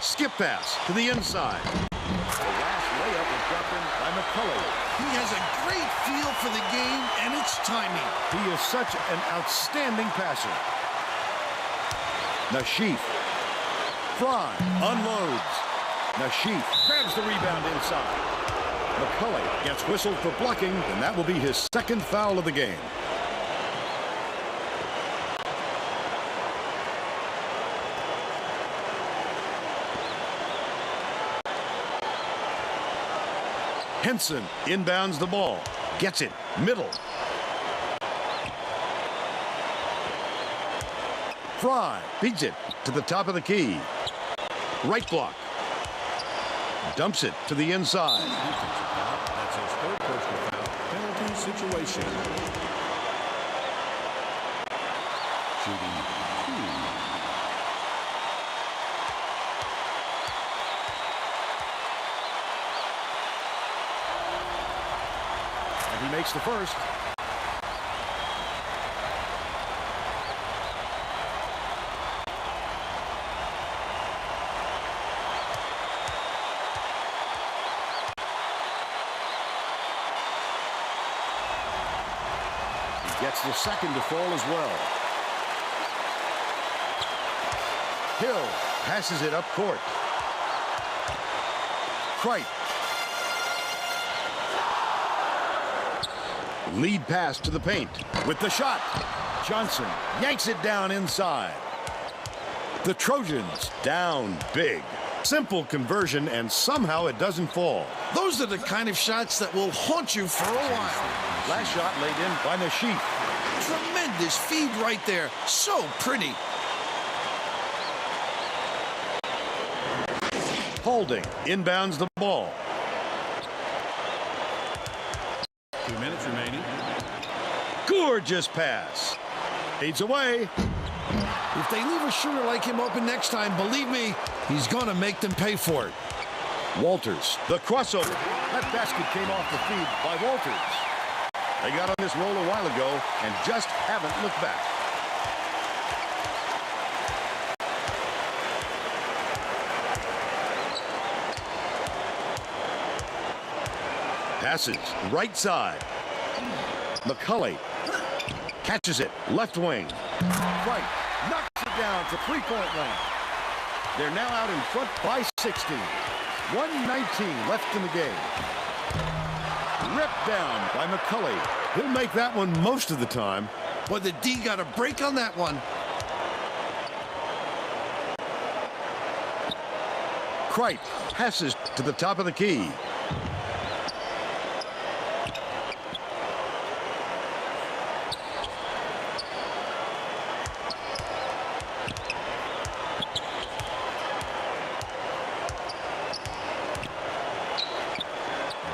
Speaker 3: Skip pass to the inside. The last layup is dropped in by McCulley.
Speaker 4: He has a great feel for the game and its timing.
Speaker 3: He is such an outstanding passer. Nasheef. Fry unloads. Nasheef grabs the rebound inside. McCulley gets whistled for blocking, and that will be his second foul of the game. Henson inbounds the ball. Gets it. Middle. Fry beats it to the top of the key. Right block. Dumps it to the inside.
Speaker 1: That's his third personal foul. Penalty situation. Shooting 2.
Speaker 3: He makes the first. He gets the second to fall as well. Hill passes it up court. Cripe. Lead pass to the paint with the shot. Johnson yanks it down inside. The Trojans down big. Simple conversion, and somehow it doesn't fall.
Speaker 4: Those are the kind of shots that will haunt you for a while.
Speaker 3: Last shot laid in by Nasheef.
Speaker 4: Tremendous feed right there. So pretty.
Speaker 3: Holding inbounds the ball.
Speaker 1: 2 minutes remaining.
Speaker 3: Gorgeous pass. Fades away.
Speaker 4: If they leave a shooter like him open next time, believe me, he's going to make them pay for it.
Speaker 3: Walters, the crossover. That basket came off the feed by Walters. They got on this roll a while ago and just haven't looked back. Passes right side. McCulley catches it left wing. Right knocks it down for three-point land. They're now out in front by 60. 1:19 left in the game. Ripped down by McCulley. He'll make that one most of the time.
Speaker 4: But the D got a break on that one.
Speaker 3: Kripe passes to the top of the key.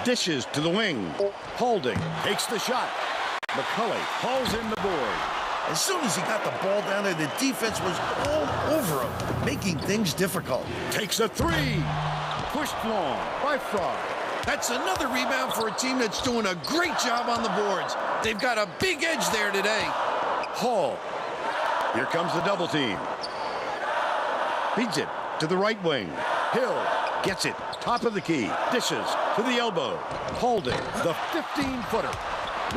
Speaker 3: Dishes to the wing. Holding takes the shot. McCulley hauls in the board.
Speaker 4: As soon as he got the ball down there, the defense was all over him, making things difficult.
Speaker 3: Takes a three. Pushed long by Fry.
Speaker 4: That's another rebound for a team that's doing a great job on the boards. They've got a big edge there today.
Speaker 3: Hall. Here comes the double team. Feeds it to the right wing. Hill gets it. Top of the key. Dishes to the elbow. Holding the 15-footer.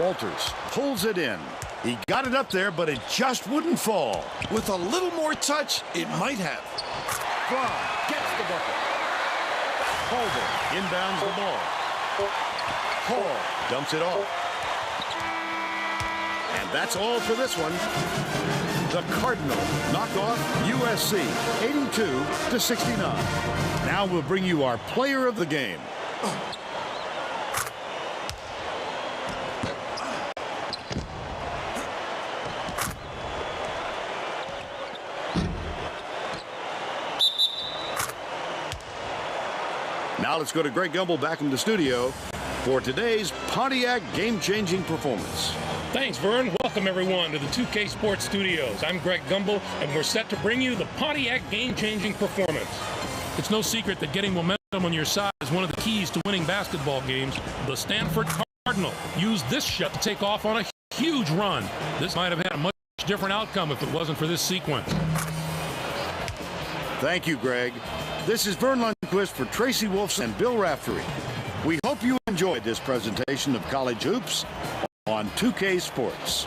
Speaker 3: Walters pulls it in. He got it up there, but it just wouldn't fall.
Speaker 4: With a little more touch, it might have.
Speaker 3: Fry gets the bucket. Holder inbounds the ball. Hall dumps it off. And that's all for this one. The Cardinals knock off USC 82-69. Now we'll bring you our player of the game. Now let's go to Greg Gumbel back in the studio for today's Pontiac game-changing performance.
Speaker 6: Thanks, Vern. Welcome, everyone, to the 2K Sports Studios. I'm Greg Gumbel, and we're set to bring you the Pontiac game-changing performance. It's no secret that getting momentum on your side is one of the keys to winning basketball games. The Stanford Cardinal used this shot to take off on a huge run. This might have had a much different outcome if it wasn't for this sequence.
Speaker 3: Thank you, Greg. This is Vern Lundquist for Tracy Wolfson and Bill Raftery. We hope you enjoyed this presentation of college hoops on 2K Sports.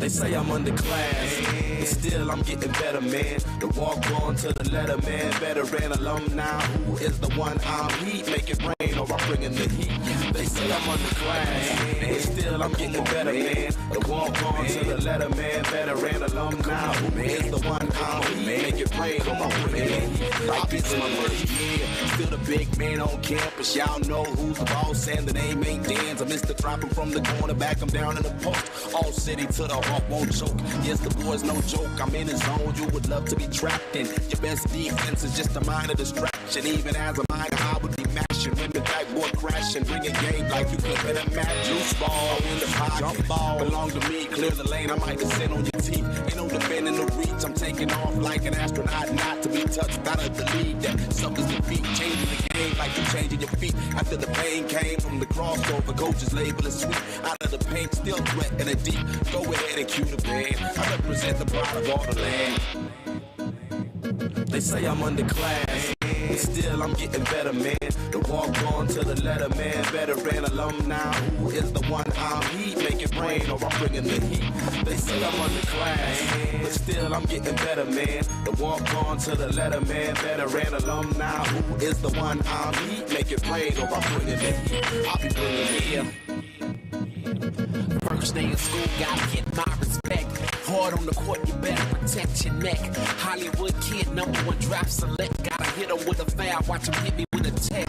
Speaker 2: They say I'm underclass, but still I'm getting better, man. The walk on to the letter, man. Veteran alumni, who is the one I'm heat? Make it rain or I'm bringing the heat. They say I'm underclass, but still I'm getting better, man. The walk on to the letter, man. Veteran alumni, who is the one I'm heat? Make it rain or I'm bringing the heat. Like it's my first year, still the big man on campus. Y'all know who's the boss and the name ain't Dan's. I missed the dropping from the cornerback. I'm down in the post. All city to the heart won't choke. Yes, the boy's no joke. I'm in his zone. You would love to be trapped in. Your best defense is just a minor distraction. Even as a minor, I would be mashing when the backboard crashing. Bring a game like you could hit a match. Juice ball in the pocket. Jump ball belong to me. Clear the lane. I might descend on your teeth. Ain't no defending the reach. I'm taking off like an astronaut, not to be touched. Out of the lead that suckers defeat. Changing the game like you changing your feet. After the pain came from the crossover, coaches label it sweet. Out of the paint, still threatening it deep. Go ahead and cue the band. I represent the pride of all the land. They say I'm underclass, but still I'm getting better, man. The walk on to the letter, man. Veteran alumni, who is the one I'm heat? Make it rain or I'm bringing the heat. They say I'm underclass, but still I'm getting better, man. The walk on to the letter, man. Veteran alumni, who is the one I'm heat? Make it rain or I'm bringing the heat. I'll be bringing the heat.
Speaker 7: First day of school, gotta get my respect. Hard on the court, you better protect your neck. Hollywood kid, #1 draft select. Gotta hit him with a foul, watch him hit me with a tech.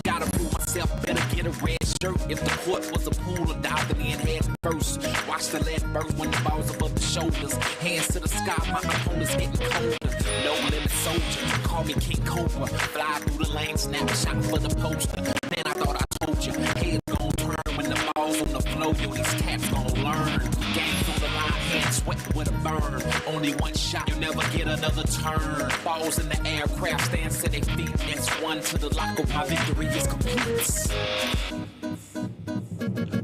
Speaker 7: Gotta prove myself, better get a red shirt. If the court was a pool, I'd dive in head first. Watch the lead burst when the ball's above the shoulders. Hands to the sky, my opponent's getting colder. No limit soldier, call me King Cobra. Fly through the lane, snapshot for the poster. Man, I thought I told you, head gon' turn when the ball's on the floor. Yo, these cats gon' learn. Game's on the line, hands sweat with a burn. Only one shot, you never get another turn. Balls in the air, craft stands to their feet. It's one to the locker, my victory is complete.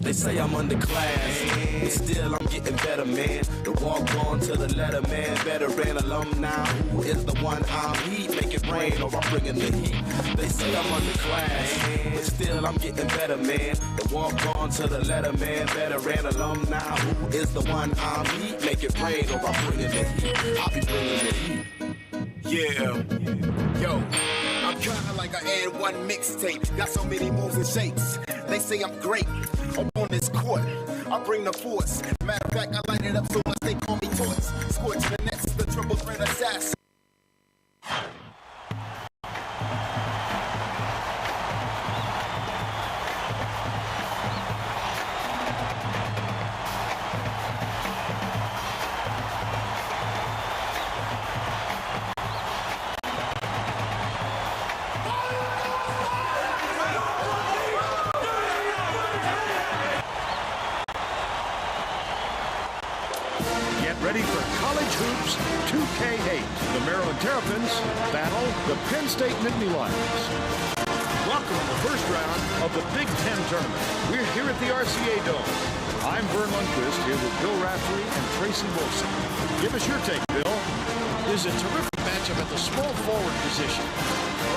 Speaker 2: They say I'm underclass, but still I'm getting better, man. The walk on to the letter, man. Veteran alumni, who is the one I'm heat? Make it rain or I'm bringing the heat. They say I'm underclass, but still I'm getting better, man. The walk on to the letter, man. Veteran alumni, who is the one I'm heat? Make it rain or I'm bringing the heat. I'll be bringing the heat.
Speaker 8: Yeah, yo, I'm kinda like I had one mixtape. Got so many moves and shapes. They say I'm great. I'm on this court. I bring the force. Matter of fact, I light it up so much they call me torch. Scorch the nets, the triple threat assassin.
Speaker 3: Ready for College Hoops 2K8. The Maryland Terrapins battle the Penn State Nittany Lions. Welcome to the first round of the Big Ten Tournament. We're here at the RCA Dome. I'm Vern Lundquist here with Bill Raftery and Tracy Wilson. Give us your take, Bill.
Speaker 4: There's a terrific matchup at the small forward position.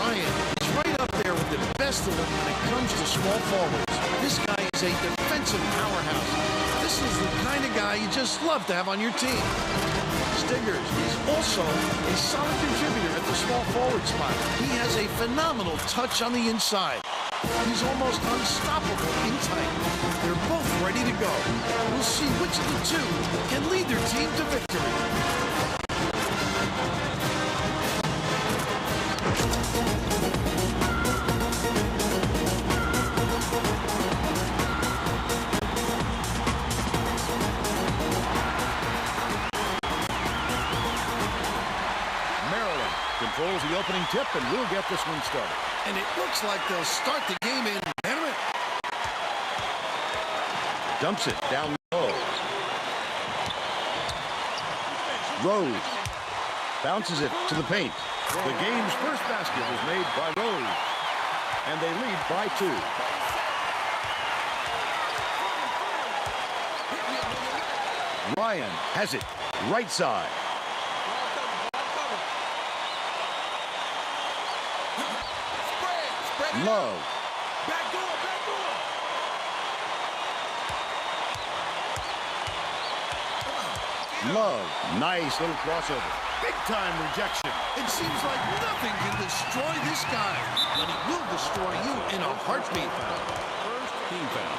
Speaker 4: Ryan is right up there with the best of them when it comes to small forwards. This guy is a defensive powerhouse. This is the kind of guy you just love to have on your team. Stiggers is also a solid contributor at the small forward spot. He has a phenomenal touch on the inside. He's almost unstoppable in tight. They're both ready to go. We'll see which of the two can lead their team to victory.
Speaker 3: Controls the opening tip, and we'll get this one started.
Speaker 4: And it looks like they'll start the game in management.
Speaker 3: Dumps it down low. Rose bounces it to the paint. The game's first basket was made by Rose, and they lead by 2. Ryan has it right side. Love.
Speaker 1: Back door, back door.
Speaker 3: Love, nice little crossover. Big-time rejection.
Speaker 4: It seems like nothing can destroy this guy, but he will destroy you in a heartbeat.
Speaker 3: First team foul.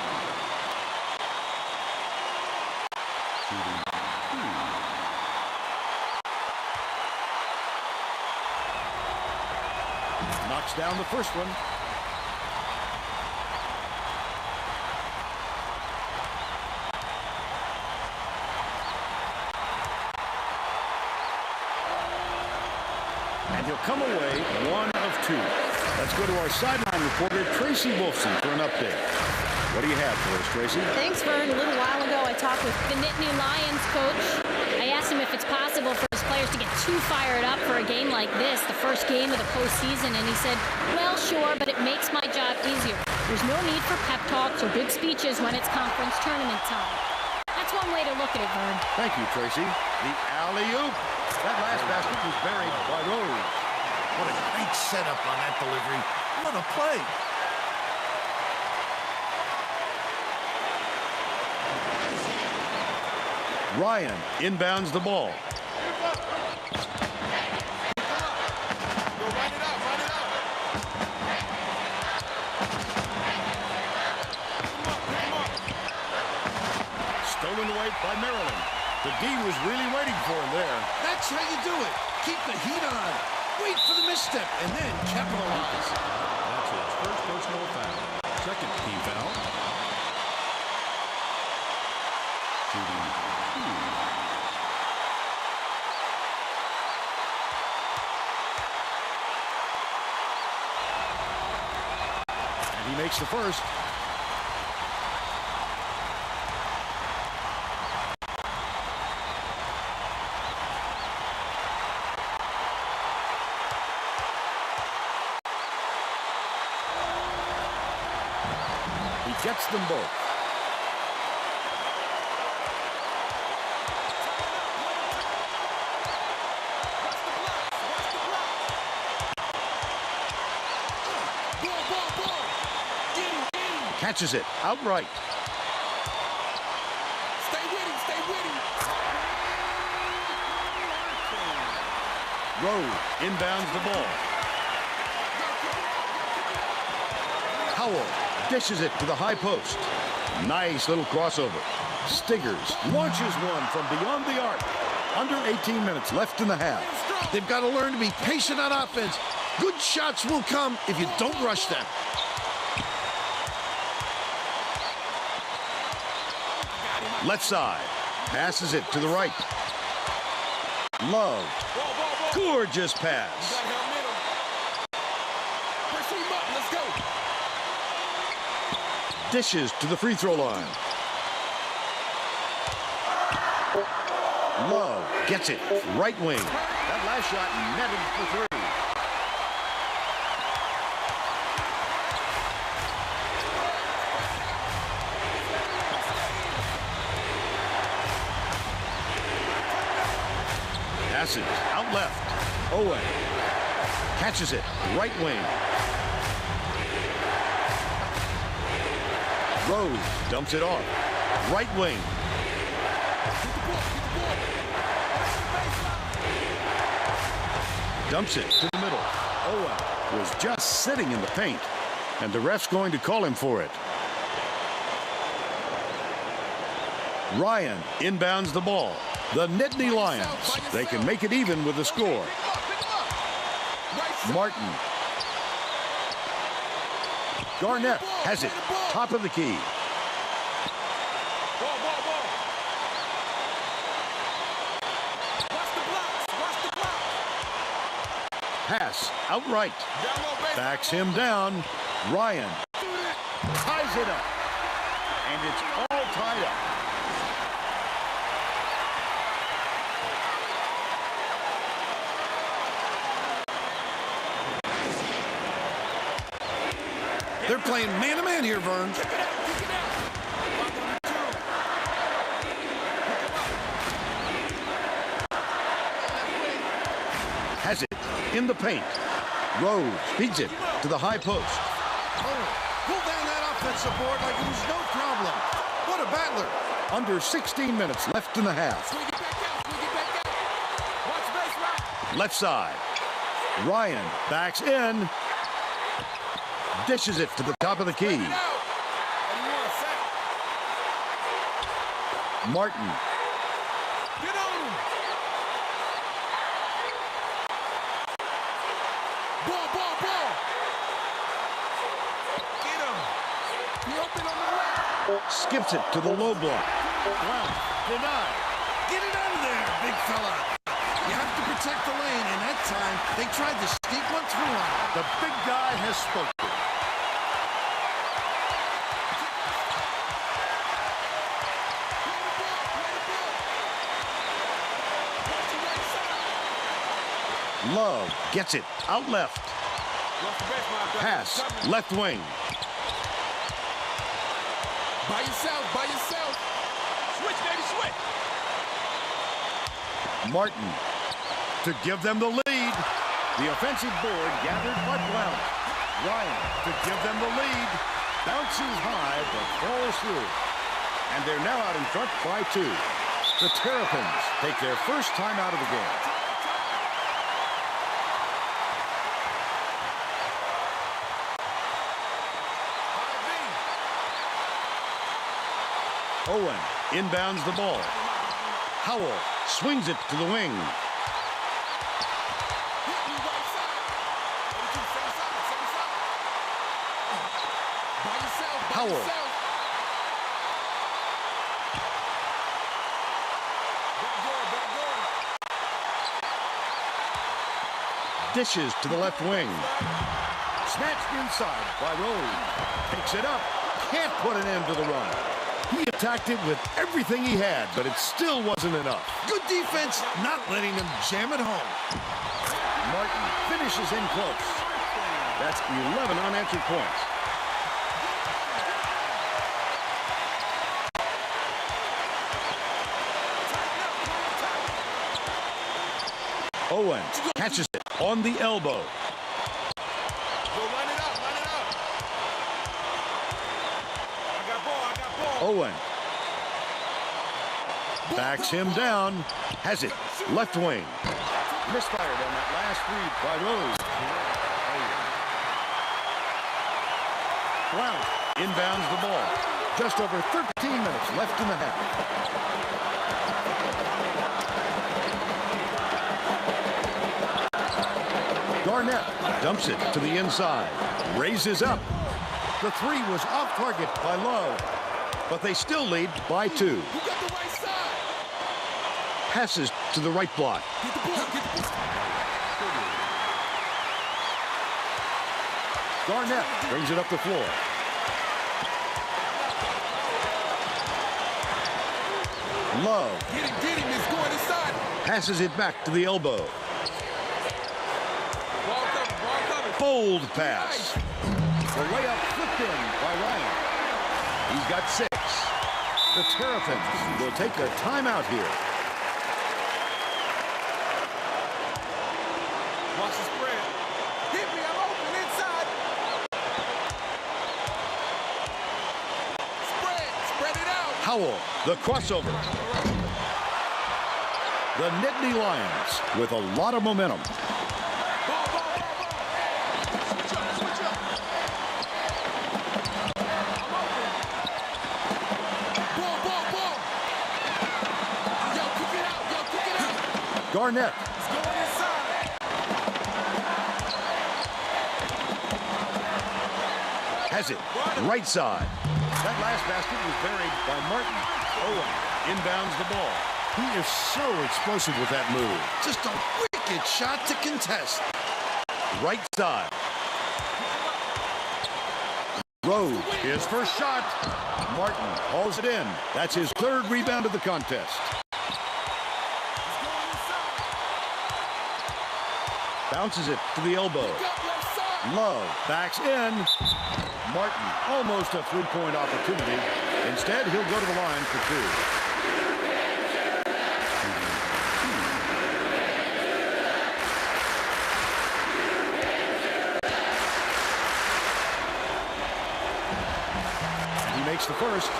Speaker 3: Shooting 2. Knocks down the first one. And he'll come away 1 of 2. Let's go to our sideline reporter, Tracy Wolfson, for an update. What do you have for us, Tracy?
Speaker 5: Thanks, Vern. A little while ago, I talked with the Nittany Lions coach. I asked him if it's possible for his players to get too fired up for a game like this, the first game of the postseason, and he said, well, sure, but it makes my job easier. There's no need for pep talks or big speeches when it's conference tournament time. That's one way to look at it, Vern.
Speaker 3: Thank you, Tracy. The alley-oop. That last basket was buried by Rose.
Speaker 4: What a great setup on that delivery. What a play.
Speaker 3: Ryan inbounds the ball. Stolen away by Maryland. The D was really waiting for him there.
Speaker 4: That's how you do it. Keep the heat on. Wait for the misstep and then capitalize.
Speaker 3: That's his first personal foul. Second team foul. Shooting 2. And he makes the first. Gets them both. Catches it outright.
Speaker 1: Stay with him, stay with him.
Speaker 3: Rose inbounds the ball. Howell dishes it to the high post. Nice little crossover. Stiggers launches one from beyond the arc. Under 18 minutes left in the half.
Speaker 4: They've got to learn to be patient on offense. Good shots will come if you don't rush them.
Speaker 3: Left side. Passes it to the right. Love. Gorgeous pass. Dishes to the free throw line. Love gets it. Right wing. That last shot netted for 3. Passes out left. Owen catches it. Right wing. Rose dumps it off. Right wing. Dumps it to the middle. Owen was just sitting in the paint, and the ref's going to call him for it. Ryan inbounds the ball. The Nittany Lions. They can make it even with the score. Martin. Garnett has it. Top of the key. Pass outright. Backs him down. Ryan ties it up. And it's all tied up.
Speaker 4: They're playing man-to-man here, Vern.
Speaker 3: Has it in the paint. Rose feeds it to the high post.
Speaker 4: Pull down that offensive board like it was no problem. What a battler.
Speaker 3: Under 16 minutes left in the half. Left side. Ryan backs in. Dishes it to the top of the key. Martin.
Speaker 1: Get on him. Ball. Get him. He open on the left.
Speaker 3: Skips it to the low block. Brown denied.
Speaker 4: Get it out of there, big fella. You have to protect the lane, and that time they tried to sneak one through on him.
Speaker 3: The big guy has spoken. Love gets it out left. Pass left wing.
Speaker 1: By yourself. Switch, baby, switch.
Speaker 3: Martin to give them the lead. The offensive board gathered by Blount. Ryan to give them the lead. Bounces high but falls through. And they're now out in front by 2. The Terrapins take their first time out of the game. Owen inbounds the ball. Howell swings it to the wing. Howell. Dishes to the left wing. Snatched inside by Rose. Picks it up. Can't put an end to the run. He attacked it with everything he had, but it still wasn't enough.
Speaker 4: Good defense, not letting them jam it home.
Speaker 3: Martin finishes in close. That's 11 unanswered points. Owen catches it on the elbow. Owen backs him down, has it, left wing. Misfired on that last read by Rose. Blount inbounds the ball. Just over 13 minutes left in the half. Garnett dumps it to the inside, raises up. The 3 was off target by Love, but they still lead by 2.
Speaker 1: Who got the right side?
Speaker 3: Passes to the right block.
Speaker 1: Get the ball.
Speaker 3: Garnett brings it up the floor. Love
Speaker 1: Get him. It's going inside.
Speaker 3: passes it back to the elbow.
Speaker 1: Ball coming.
Speaker 3: Bold pass. The layup flipped in by Ryan. He's got 6. The Terrapins will take a timeout here.
Speaker 1: Watch the spread. Hit me, I'm open inside. Spread it out.
Speaker 3: Howell, the crossover. The Nittany Lions with a lot of momentum.
Speaker 1: Ball. Switch up. I'm open. Ball. Yo, kick it out.
Speaker 3: Garnett
Speaker 1: It's going inside.
Speaker 3: has it, right side. That last basket was buried by Martin. Owen inbounds the ball. He is so explosive with that move.
Speaker 4: Just a wicked shot to contest.
Speaker 3: Right side. Rose, his first shot. Martin hauls it in. That's his 3rd rebound of the contest. Bounces it to the elbow. Love backs in. Martin, almost a 3-point opportunity. Instead, he'll go to the line for 2. He makes the first.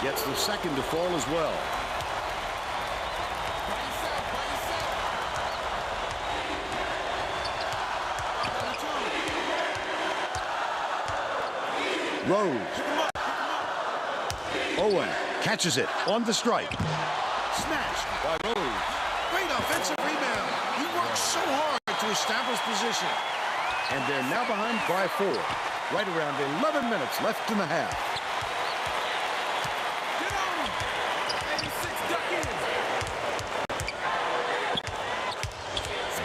Speaker 3: Gets the second to fall as well. Rose. Owen catches it on the strike. Snatched by Rose.
Speaker 4: Great offensive rebound. He worked so hard to establish position.
Speaker 3: And they're now behind by 4. Right around 11 minutes left in the half.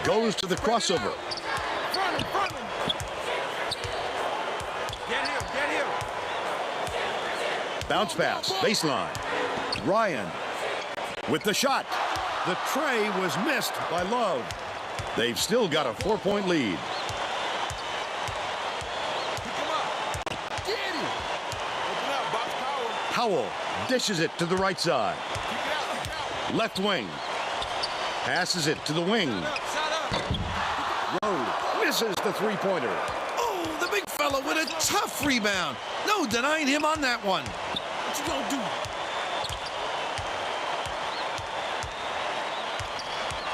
Speaker 3: Goes to the crossover.
Speaker 1: Get him.
Speaker 3: Bounce pass, baseline. Ryan with the shot. The tray was missed by Love. They've still got a 4-point lead.
Speaker 1: Get him. Open up, box power.
Speaker 3: Howell dishes it to the right side.
Speaker 1: Kick it out.
Speaker 3: Left wing. Passes it to the wing.
Speaker 1: Shut up.
Speaker 3: Rose misses the three-pointer.
Speaker 4: Oh, the big fella with a tough rebound. No denying him on that one.
Speaker 1: What you gonna do?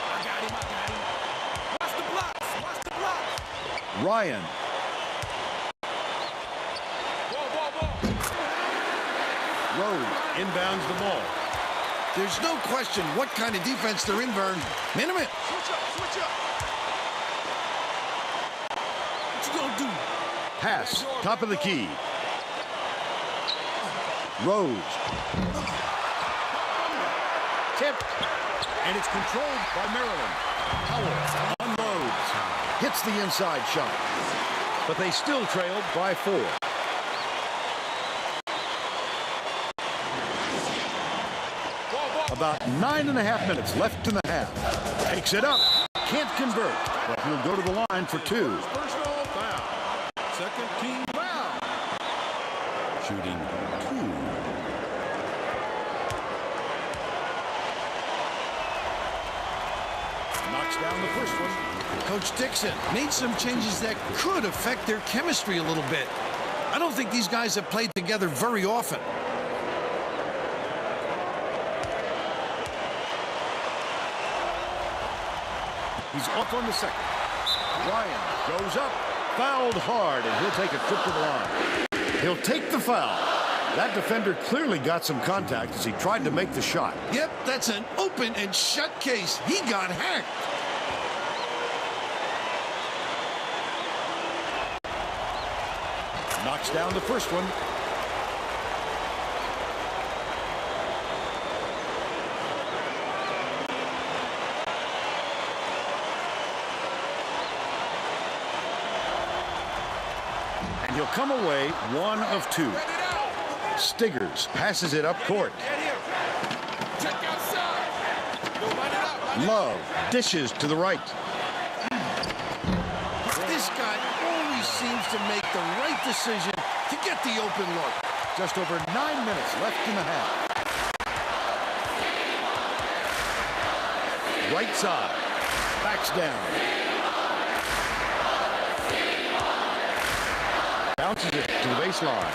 Speaker 1: I got him. Watch the blocks.
Speaker 3: Ryan.
Speaker 1: Ball.
Speaker 3: Rose inbounds the ball.
Speaker 4: There's no question what kind of defense they're in, Vern. Minute.
Speaker 1: Switch up. What you gonna do?
Speaker 3: Pass, top of the key. Rose. Tipped. And it's controlled by Maryland. Howell unloads. Hits the inside shot. But they still trailed by 4. About 9.5 minutes left in the half. Takes it up. Can't convert. But he'll go to the line for 2.
Speaker 1: Personal foul. Second team foul.
Speaker 3: Shooting 2. Knocks down the first one.
Speaker 4: Coach Dixon made some changes that could affect their chemistry a little bit. I don't think these guys have played together very often.
Speaker 3: He's off on the second. Ryan goes up, fouled hard, and he'll take a trip to the line. He'll take the foul. That defender clearly got some contact as he tried to make the shot.
Speaker 4: Yep, that's an open and shut case. He got hacked.
Speaker 3: Knocks down the first one. And he'll come away 1 of 2. Stiggers passes it up court.
Speaker 1: Check outside.
Speaker 3: Love dishes to the right.
Speaker 4: This guy always seems to make the right decision to get the open look.
Speaker 3: Just over 9 minutes left in the half. Right side. Backs down. Bounces it to the baseline.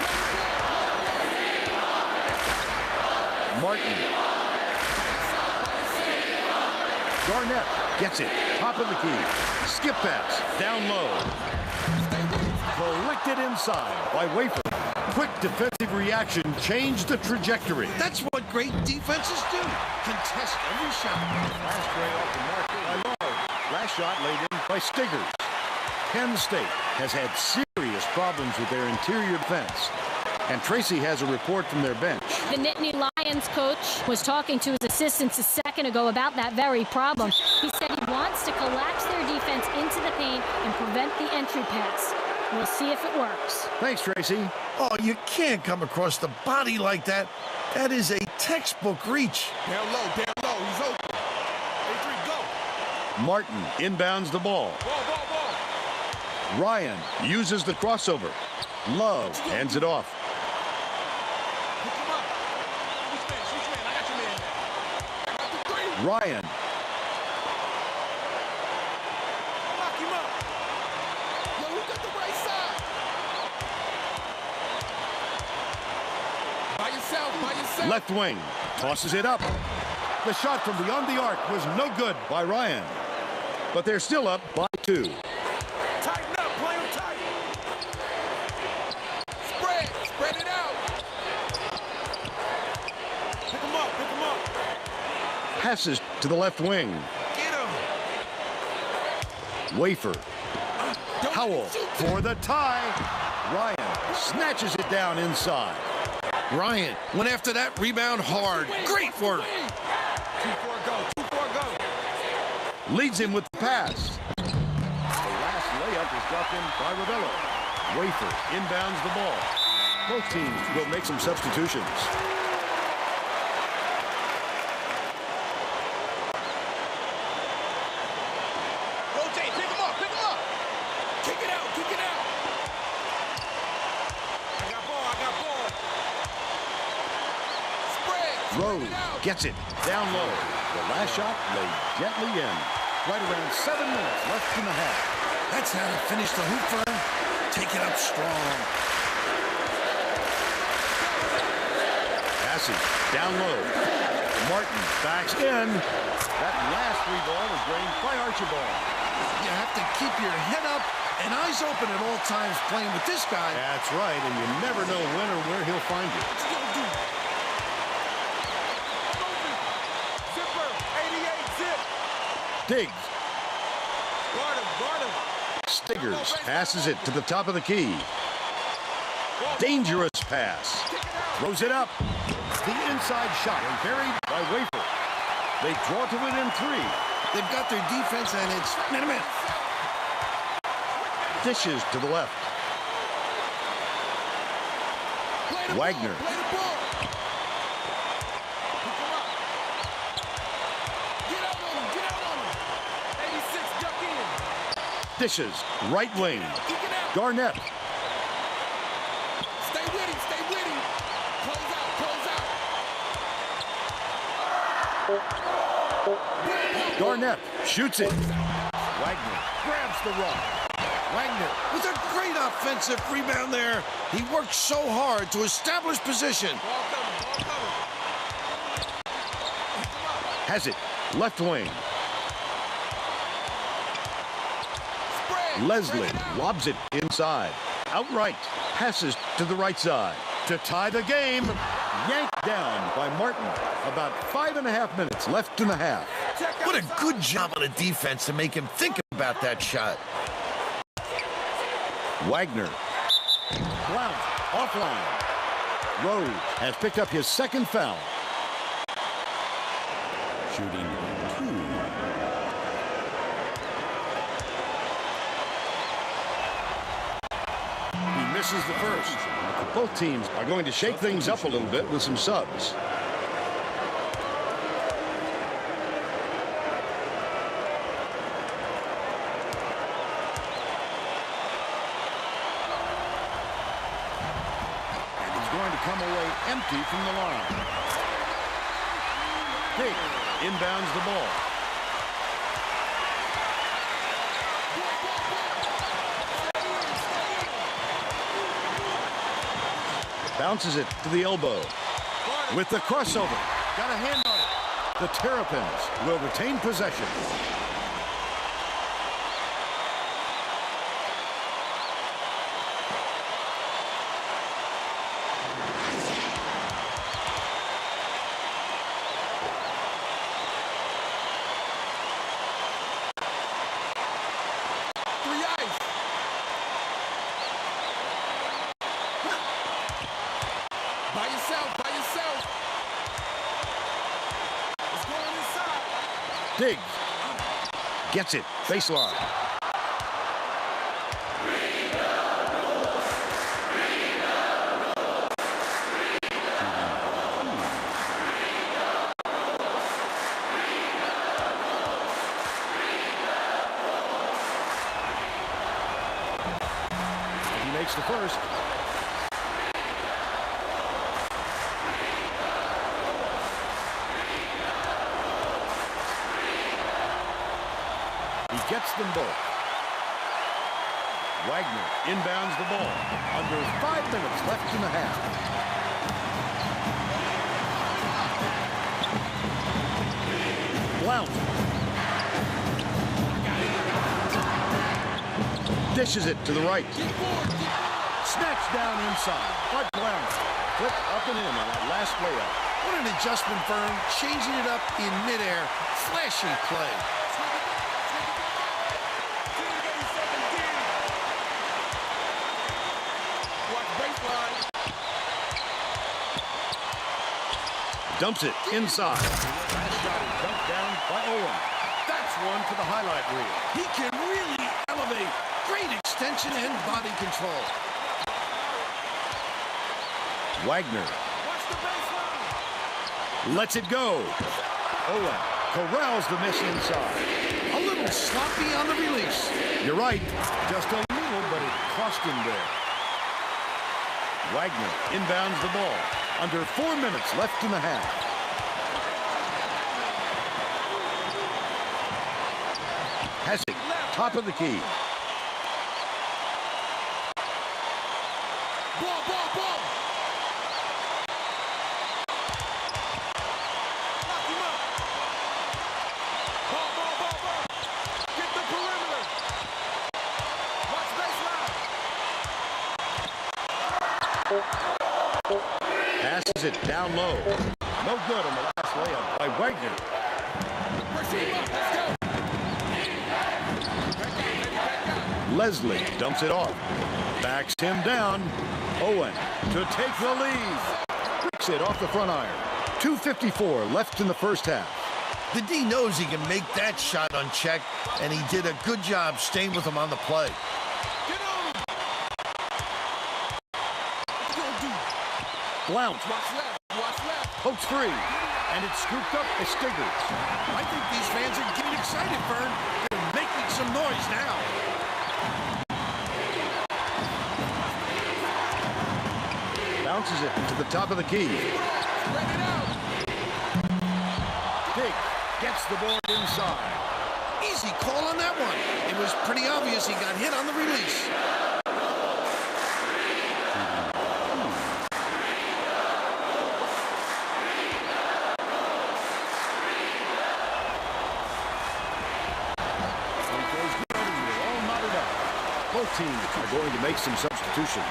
Speaker 3: Martin. Garnett gets it. Top of the key. Skip pass. Down low. Collected inside by Wafer. Quick defensive reaction changed the trajectory.
Speaker 4: That's what great defenses do. Contest every shot.
Speaker 3: Last way off the mark by Love. Last shot laid in by Stiggers. Penn State has had serious problems with their interior defense. And Tracy has a report from their bench.
Speaker 5: The Nittany Lions coach was talking to his assistants a second ago about that very problem. He said he wants to collapse their defense into the paint and prevent the entry pass. We'll see if it works.
Speaker 3: Thanks, Tracy.
Speaker 4: Oh, you can't come across the body like that. That is a textbook reach.
Speaker 1: Down low. He's open. A3, go.
Speaker 3: Martin inbounds the ball.
Speaker 1: Ball.
Speaker 3: Ryan uses the crossover. Love hands it off.
Speaker 1: Pick him up. Switch man. I got your man. I got the 3.
Speaker 3: Ryan.
Speaker 1: Lock him up. Yo, who got the right side? By yourself.
Speaker 3: Left wing tosses it up. The shot from beyond the arc was no good by Ryan. But they're still up by 2.
Speaker 1: Tighten up, play them tight. Spread it out. Pick them up, pick them up.
Speaker 3: Passes to the left wing.
Speaker 1: Get him.
Speaker 3: Wafer. Howell for the tie. Ryan snatches it down inside.
Speaker 4: Ryan went after that rebound hard. Great work.
Speaker 1: 2-4 go, 2-4 go.
Speaker 3: Leads him with the pass. The last layup is dropped in by Ravello. Wafer inbounds the ball. Both teams will make some substitutions.
Speaker 1: Rotate, pick him up, pick him up. Kick it out, kick it out. I got ball. Spread
Speaker 3: Rose
Speaker 1: it out.
Speaker 3: gets it down low. The last shot laid gently in. Right around 7 minutes left in the half.
Speaker 4: That's how to finish the hoop for him. Take it up strong.
Speaker 3: Passes down low. Martin backs in. That last three ball was drained by Archibald.
Speaker 4: You have to keep your head up and eyes open at all times playing with this guy.
Speaker 3: That's right, and you never know when or where he'll find you.
Speaker 1: Zipper, 88 zip.
Speaker 3: Diggs.
Speaker 1: Guard him.
Speaker 3: Stiggers passes it to the top of the key. Dangerous pass. Throws it up. The inside shot and buried by Wafer. They draw to within 3.
Speaker 4: They've got their defense and it's minute.
Speaker 3: Dishes to the left. Wagner.
Speaker 1: Play the ball. Pick him up. Get out on him. 86, duck in.
Speaker 3: Dishes. Right wing.
Speaker 1: Kick it out.
Speaker 3: Garnett.
Speaker 1: Stay with him. Close out.
Speaker 3: Garnett shoots it. Wagner grabs the rock.
Speaker 4: Wagner with a great offensive rebound there. He worked so hard to establish position.
Speaker 1: Ball coming.
Speaker 3: Has it. Left wing.
Speaker 1: Spread.
Speaker 3: Leslie lobs it inside. Outright. Passes to the right side. To tie the game. Yanked down by Martin. About 5.5 minutes left in the half.
Speaker 4: What a good job on the defense to make him think about that shot.
Speaker 3: Wagner. Blount offline. Rose has picked up his second foul. Shooting 2. He misses the first. Both teams are going to shake things up a little bit with some subs. Going to come away empty from the line. Dick inbounds the ball. Bounces it to the elbow. With the crossover. Got a hand on it. The Terrapins will retain possession.
Speaker 1: By yourself. It's going inside.
Speaker 3: Diggs gets it. Baseline. He makes the first. Gets them both. Wagner inbounds the ball. Under 5 minutes left in the half. Blount. Dishes it to the right. Snatched down inside by Blount. Flip up and in on that last layup.
Speaker 4: What an adjustment, Vern. Changing it up in midair. Flashy play.
Speaker 3: Dumps it inside. Last shot is dumped down by Owen. That's one for the highlight reel.
Speaker 4: He can really elevate. Great extension and body control.
Speaker 3: Wagner. Lets it go. Owen corrals the miss inside.
Speaker 4: A little sloppy on the release.
Speaker 3: You're right. Just a little, but it cost him there. Wagner inbounds the ball. Under 4 minutes left in the half. Hessig, top of the key.
Speaker 1: Ball, ball, ball. Lock him up. Ball, ball, ball, ball. Get the perimeter. Watch baseline.
Speaker 3: Passes it down low. No good on the last layup by Wagner. Leslie dumps it off. Backs him down. Owen to take the lead. Bricks it off the front iron. 2:54 left in the first half.
Speaker 4: The D knows he can make that shot unchecked, and he did a good job staying with him on the play.
Speaker 3: Blount
Speaker 1: Watch left. Watch left.
Speaker 3: pokes free, and it's scooped up by Stiggers.
Speaker 4: I think these fans are getting excited, Vern. They're making some noise now.
Speaker 3: Bounces it to the top of the key.
Speaker 1: Spread it out.
Speaker 3: Dig gets the ball inside.
Speaker 4: Easy call on that one. It was pretty obvious he got hit on the release.
Speaker 3: Both teams are going to make some substitutions.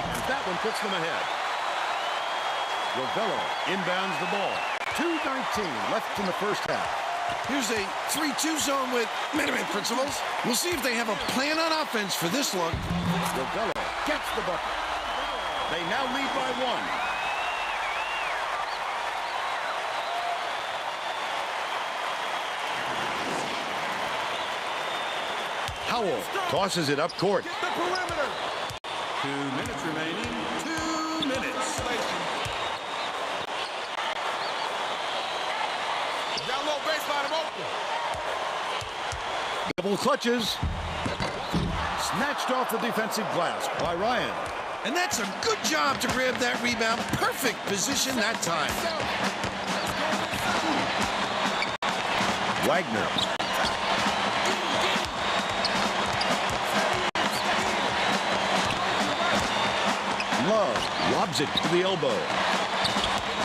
Speaker 3: And that one puts them ahead. Rovello inbounds the ball. 2:19 left in the first half.
Speaker 4: Here's a 3-2 zone with minimum principles. We'll see if they have a plan on offense for this look.
Speaker 3: Rovello gets the bucket. They now lead by 1. Howell tosses it up court.
Speaker 1: Get the perimeter.
Speaker 3: 2 minutes remaining. 2 minutes.
Speaker 1: Down low baseline, I'm open.
Speaker 3: Double clutches. Snatched off the defensive glass by Ryan.
Speaker 4: And that's a good job to grab that rebound. Perfect position that time.
Speaker 3: Wagner. Love lobs it to the elbow.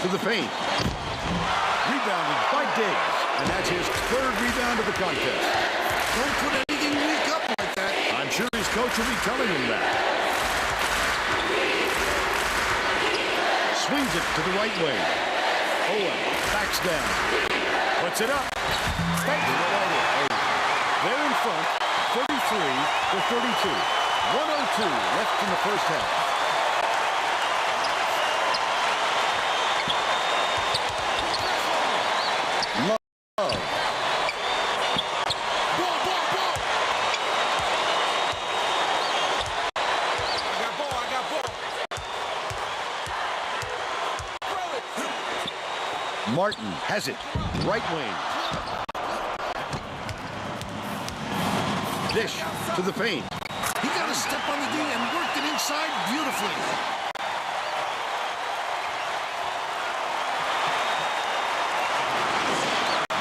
Speaker 3: To the paint. Rebounded by Diggs. And that's his 3rd rebound of the contest.
Speaker 4: Don't put anything weak up like that.
Speaker 3: I'm sure his coach will be telling him that. Swings it to the right wing. Owen backs down. Puts it up. They're in front, 33-32. 1:02 left in the first half. Martin has it. Right wing. Dish to the paint.
Speaker 4: He got a step on the D and worked it inside beautifully.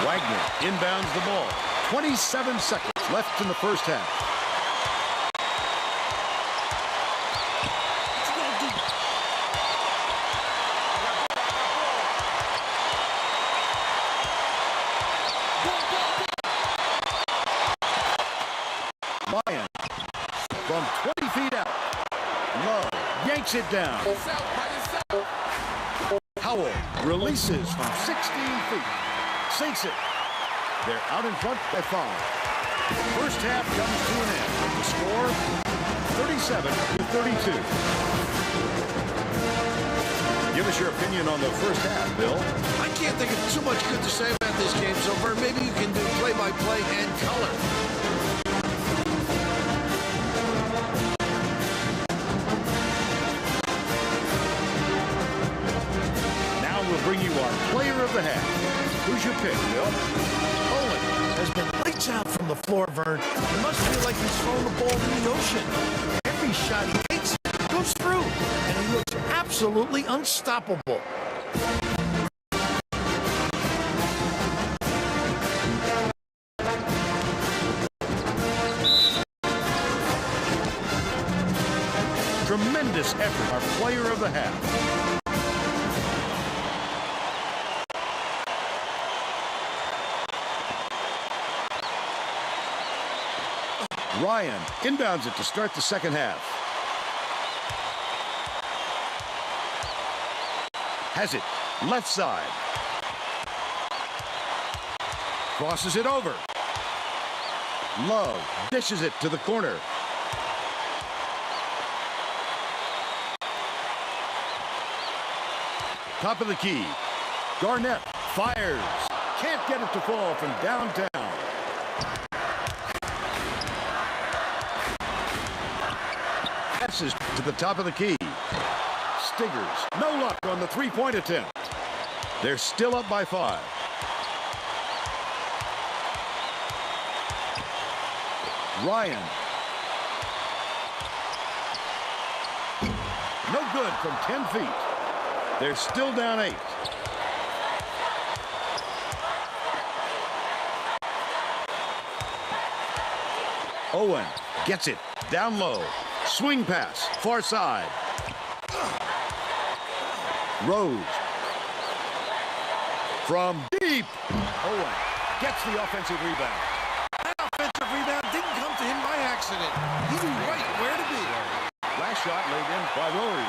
Speaker 3: Wagner inbounds the ball. 27 seconds left in the first half. 20 feet out. Love yanks it down. Howell releases from 16 feet. Sinks it. They're out in front by 5. First half comes to an end with the score 37-32. Give us your opinion on the first half, Bill.
Speaker 4: I can't think of too much good to say about this game so far. Maybe you can do play-by-play and color.
Speaker 3: Now we'll bring you our player of the half. Who's your pick, Bill?
Speaker 4: Owen has been lights out from the floor, Vern. It must feel like he's throwing the ball in the ocean. Every shot he takes goes through, and he looks absolutely unstoppable.
Speaker 3: Tremendous effort, our player of the half. Ryan inbounds it to start the second half. Has it, left side. Crosses it over. Love dishes it to the corner. Top of the key. Garnett fires. Can't get it to fall from downtown. Passes to the top of the key. Stiggers. No luck on the three-point attempt. They're still up by 5. Ryan. No good from 10 feet. They're still down 8. Owen gets it down low. Swing pass, far side. Rose. From deep. Owen gets the offensive rebound.
Speaker 4: That offensive rebound didn't come to him by accident. He knew right where to be.
Speaker 3: Last shot laid in by Rory.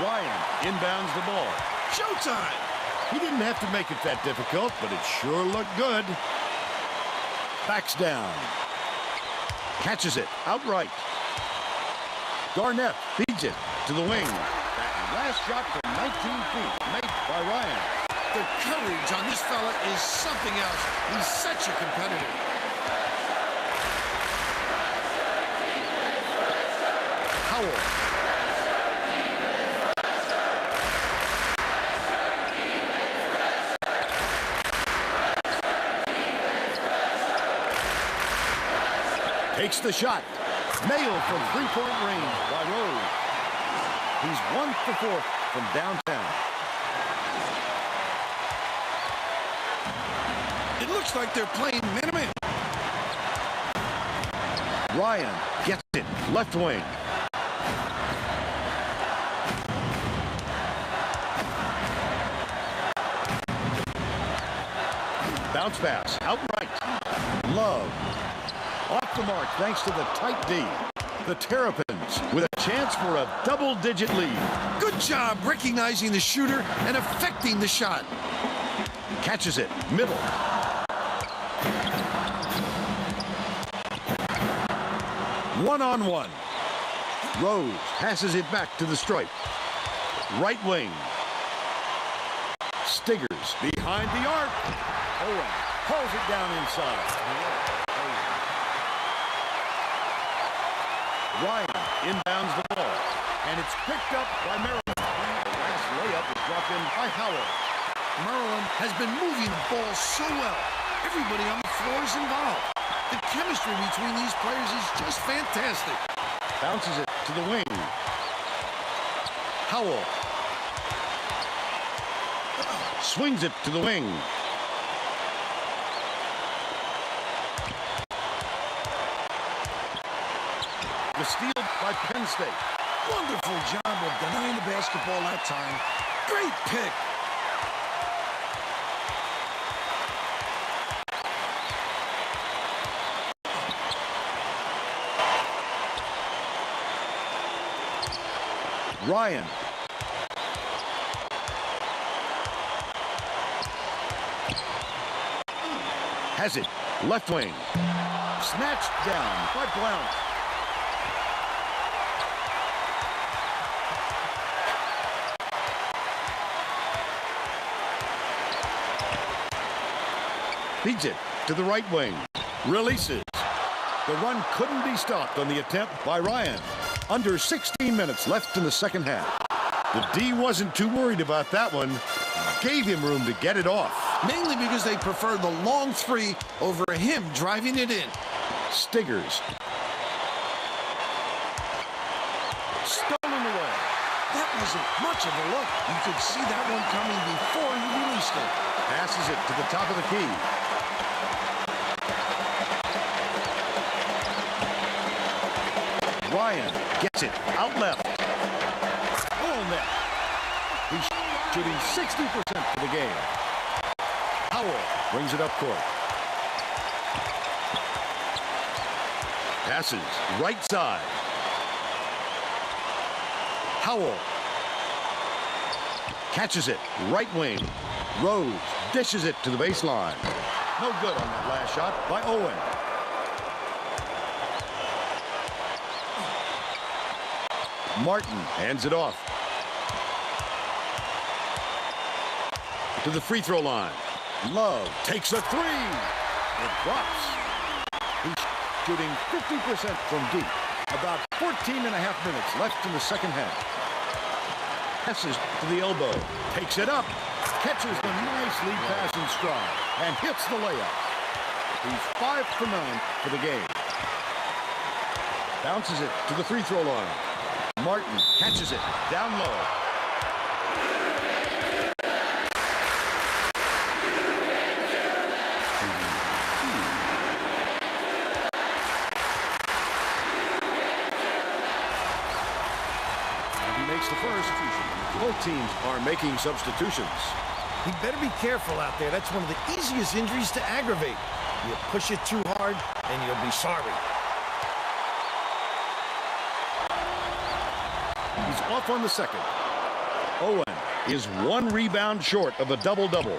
Speaker 3: Ryan inbounds the ball.
Speaker 4: Showtime.
Speaker 3: He didn't have to make it that difficult, but it sure looked good. Backs down. Catches it outright. Garnett feeds it to the wing. That last shot from 19 feet made by Ryan.
Speaker 4: The courage on this fella is something else. He's such a competitor.
Speaker 3: Howell. Takes the shot. Nailed from three-point range by Rose. He's 1 for 4 from downtown.
Speaker 4: It looks like they're playing man-to-man.
Speaker 3: Ryan gets it. Left wing. Bounce pass. Outright. Love. Off the mark thanks to the tight D. The Terrapins with a chance for a double-digit lead.
Speaker 4: Good job recognizing the shooter and affecting the shot.
Speaker 3: Catches it. Middle. One-on-one. Rose passes it back to the stripe. Right wing. Stiggers behind the arc. Owen pulls it down inside. Ryan inbounds the ball, and it's picked up by Maryland. The last layup is dropped in by Howell.
Speaker 4: Maryland has been moving the ball so well. Everybody on the floor is involved. The chemistry between these players is just fantastic.
Speaker 3: Bounces it to the wing. Howell. Swings it to the wing. The steal by Penn State.
Speaker 4: Wonderful job of denying the basketball that time. Great pick.
Speaker 3: Ryan. Has it. Left wing. Snatched down by Blount. Feeds it to the right wing. Releases. The run couldn't be stopped on the attempt by Ryan. Under 16 minutes left in the second half. The D wasn't too worried about that one. Gave him room to get it off.
Speaker 4: Mainly because they prefer the long three over him driving it in.
Speaker 3: Stiggers. Stolen away.
Speaker 4: That wasn't much of a look. You could see that one coming before he released it.
Speaker 3: Passes it to the top of the key. Ryan gets it out left. Full net. He's shooting 60% for the game. Howell brings it up court. Passes right side. Howell catches it right wing. Rose dishes it to the baseline. No good on that last shot by Owen. Martin hands it off. To the free throw line. Love takes a three. It drops. He's shooting 50% from deep. About 14 and a half minutes left in the second half. Passes to the elbow. Takes it up. Catches the nice lead pass in stride. And hits the layup. He's 5 for 9 for the game. Bounces it to the free throw line. Martin catches it down low. He makes the first. Both teams are making substitutions.
Speaker 4: He better be careful out there. That's one of the easiest injuries to aggravate. You push it too hard, and you'll be sorry.
Speaker 3: He's off on the second. Owen is 1 rebound short of a double-double.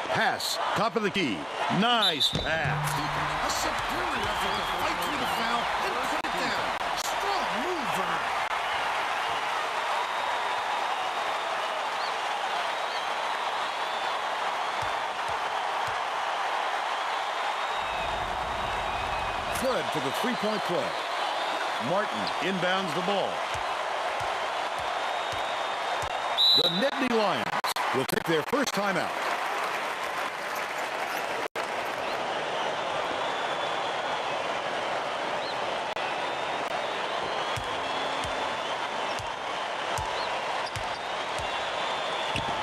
Speaker 3: Pass, top of the key. Nice pass.
Speaker 4: A superior effort to fight through the foul and put it down. Strong move, Vern.
Speaker 3: Good for the three-point play. Martin inbounds the ball. The Nittany Lions will take their first timeout.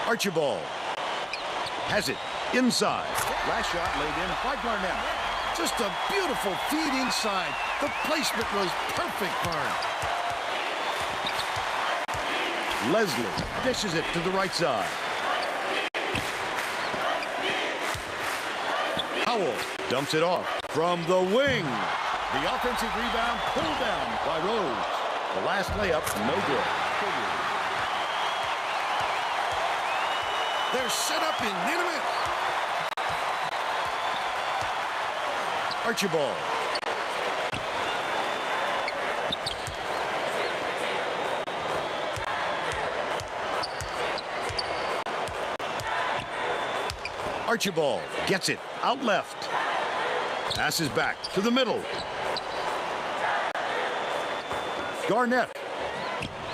Speaker 3: Archibald has it inside. Last shot laid in by Garnett.
Speaker 4: Just a beautiful feed inside. The placement was perfect, Vern.
Speaker 3: Leslie dishes it to the right side. Howell dumps it off from the wing. The offensive rebound pulled down by Rose. The last layup, no good.
Speaker 4: They're set up in minute.
Speaker 3: Archibald. Archibald gets it out left. Passes back to the middle. Garnett.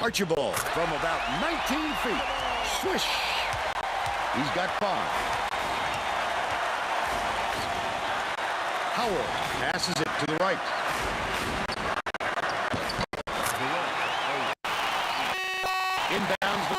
Speaker 3: Archibald from about 19 feet. Swish. He's got 5. Howell passes it to the right. Inbounds.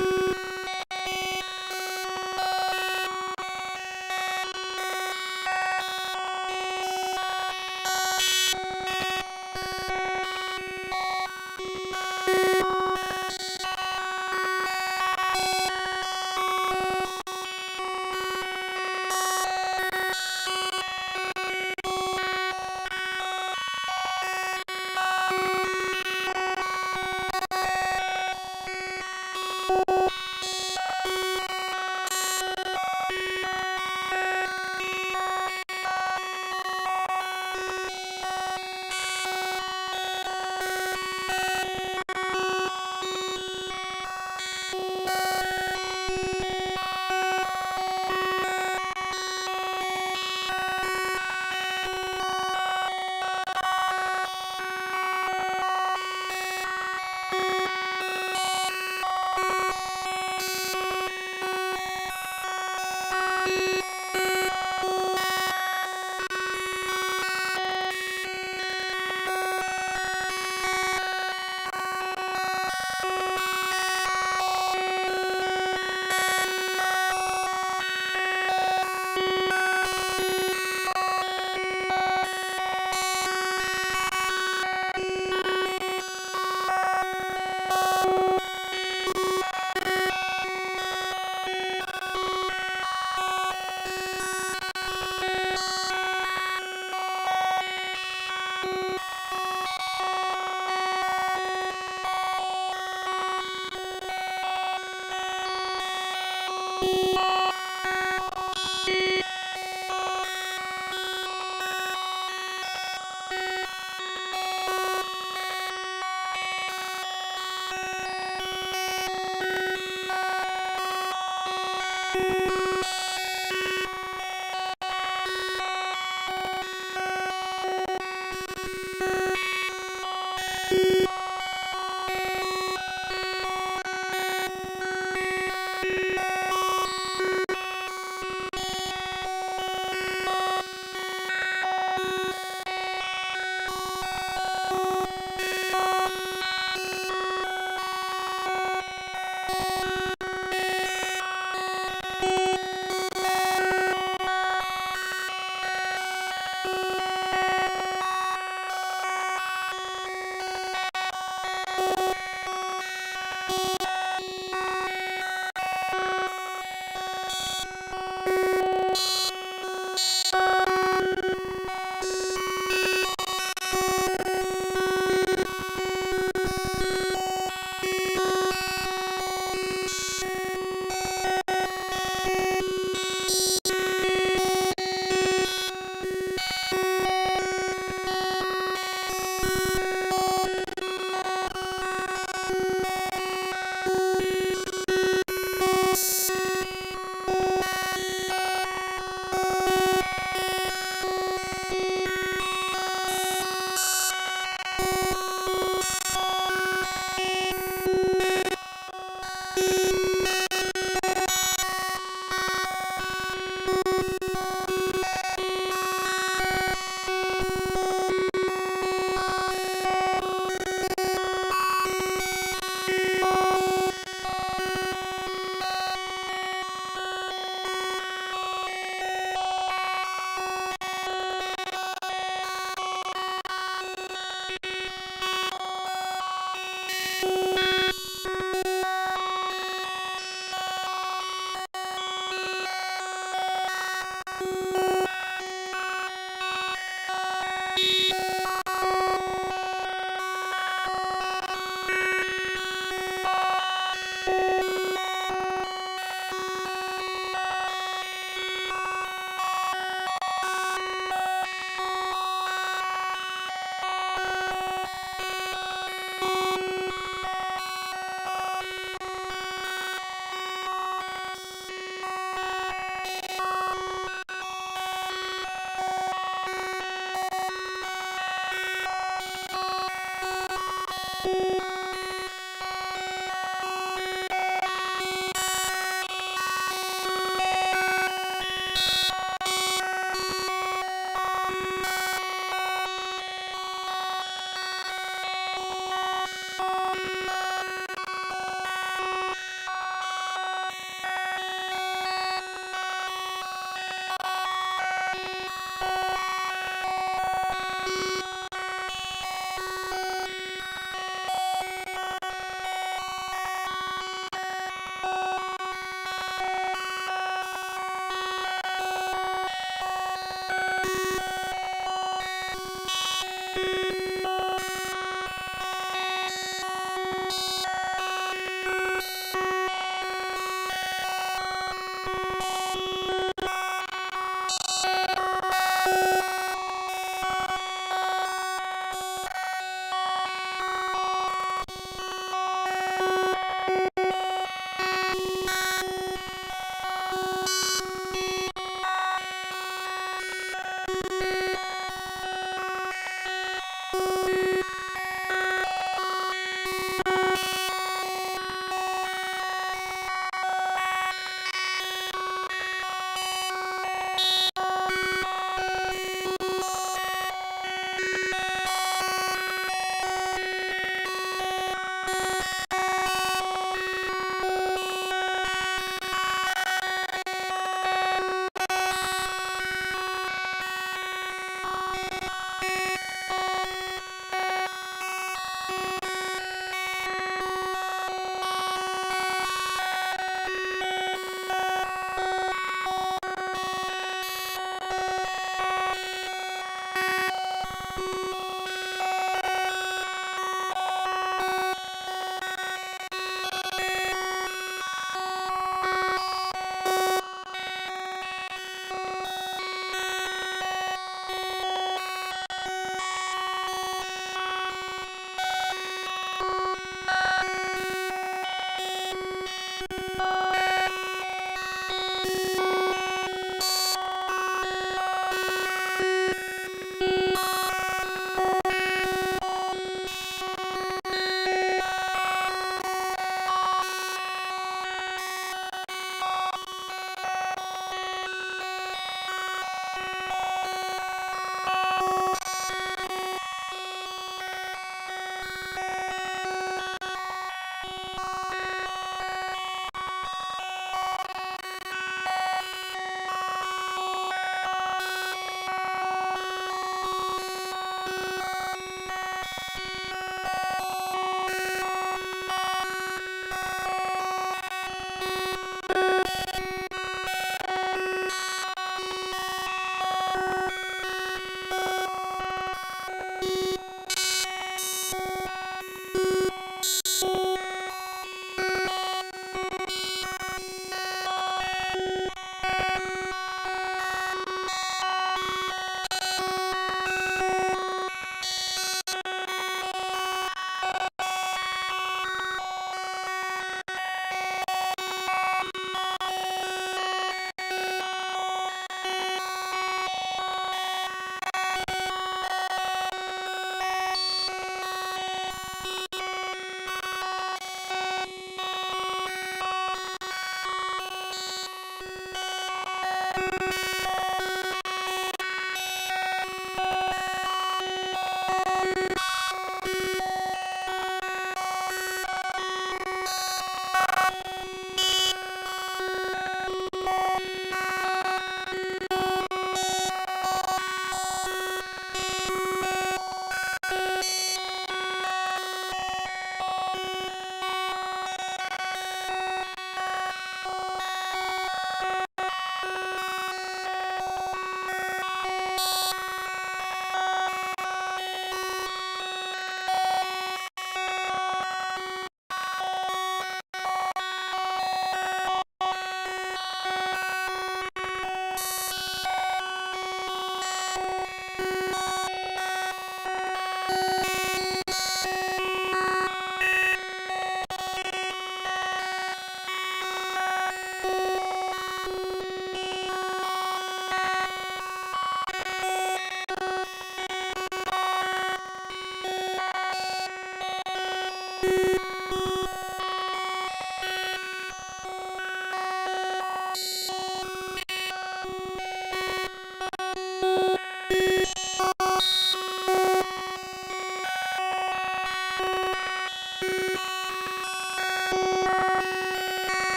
Speaker 5: you.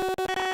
Speaker 1: Bye.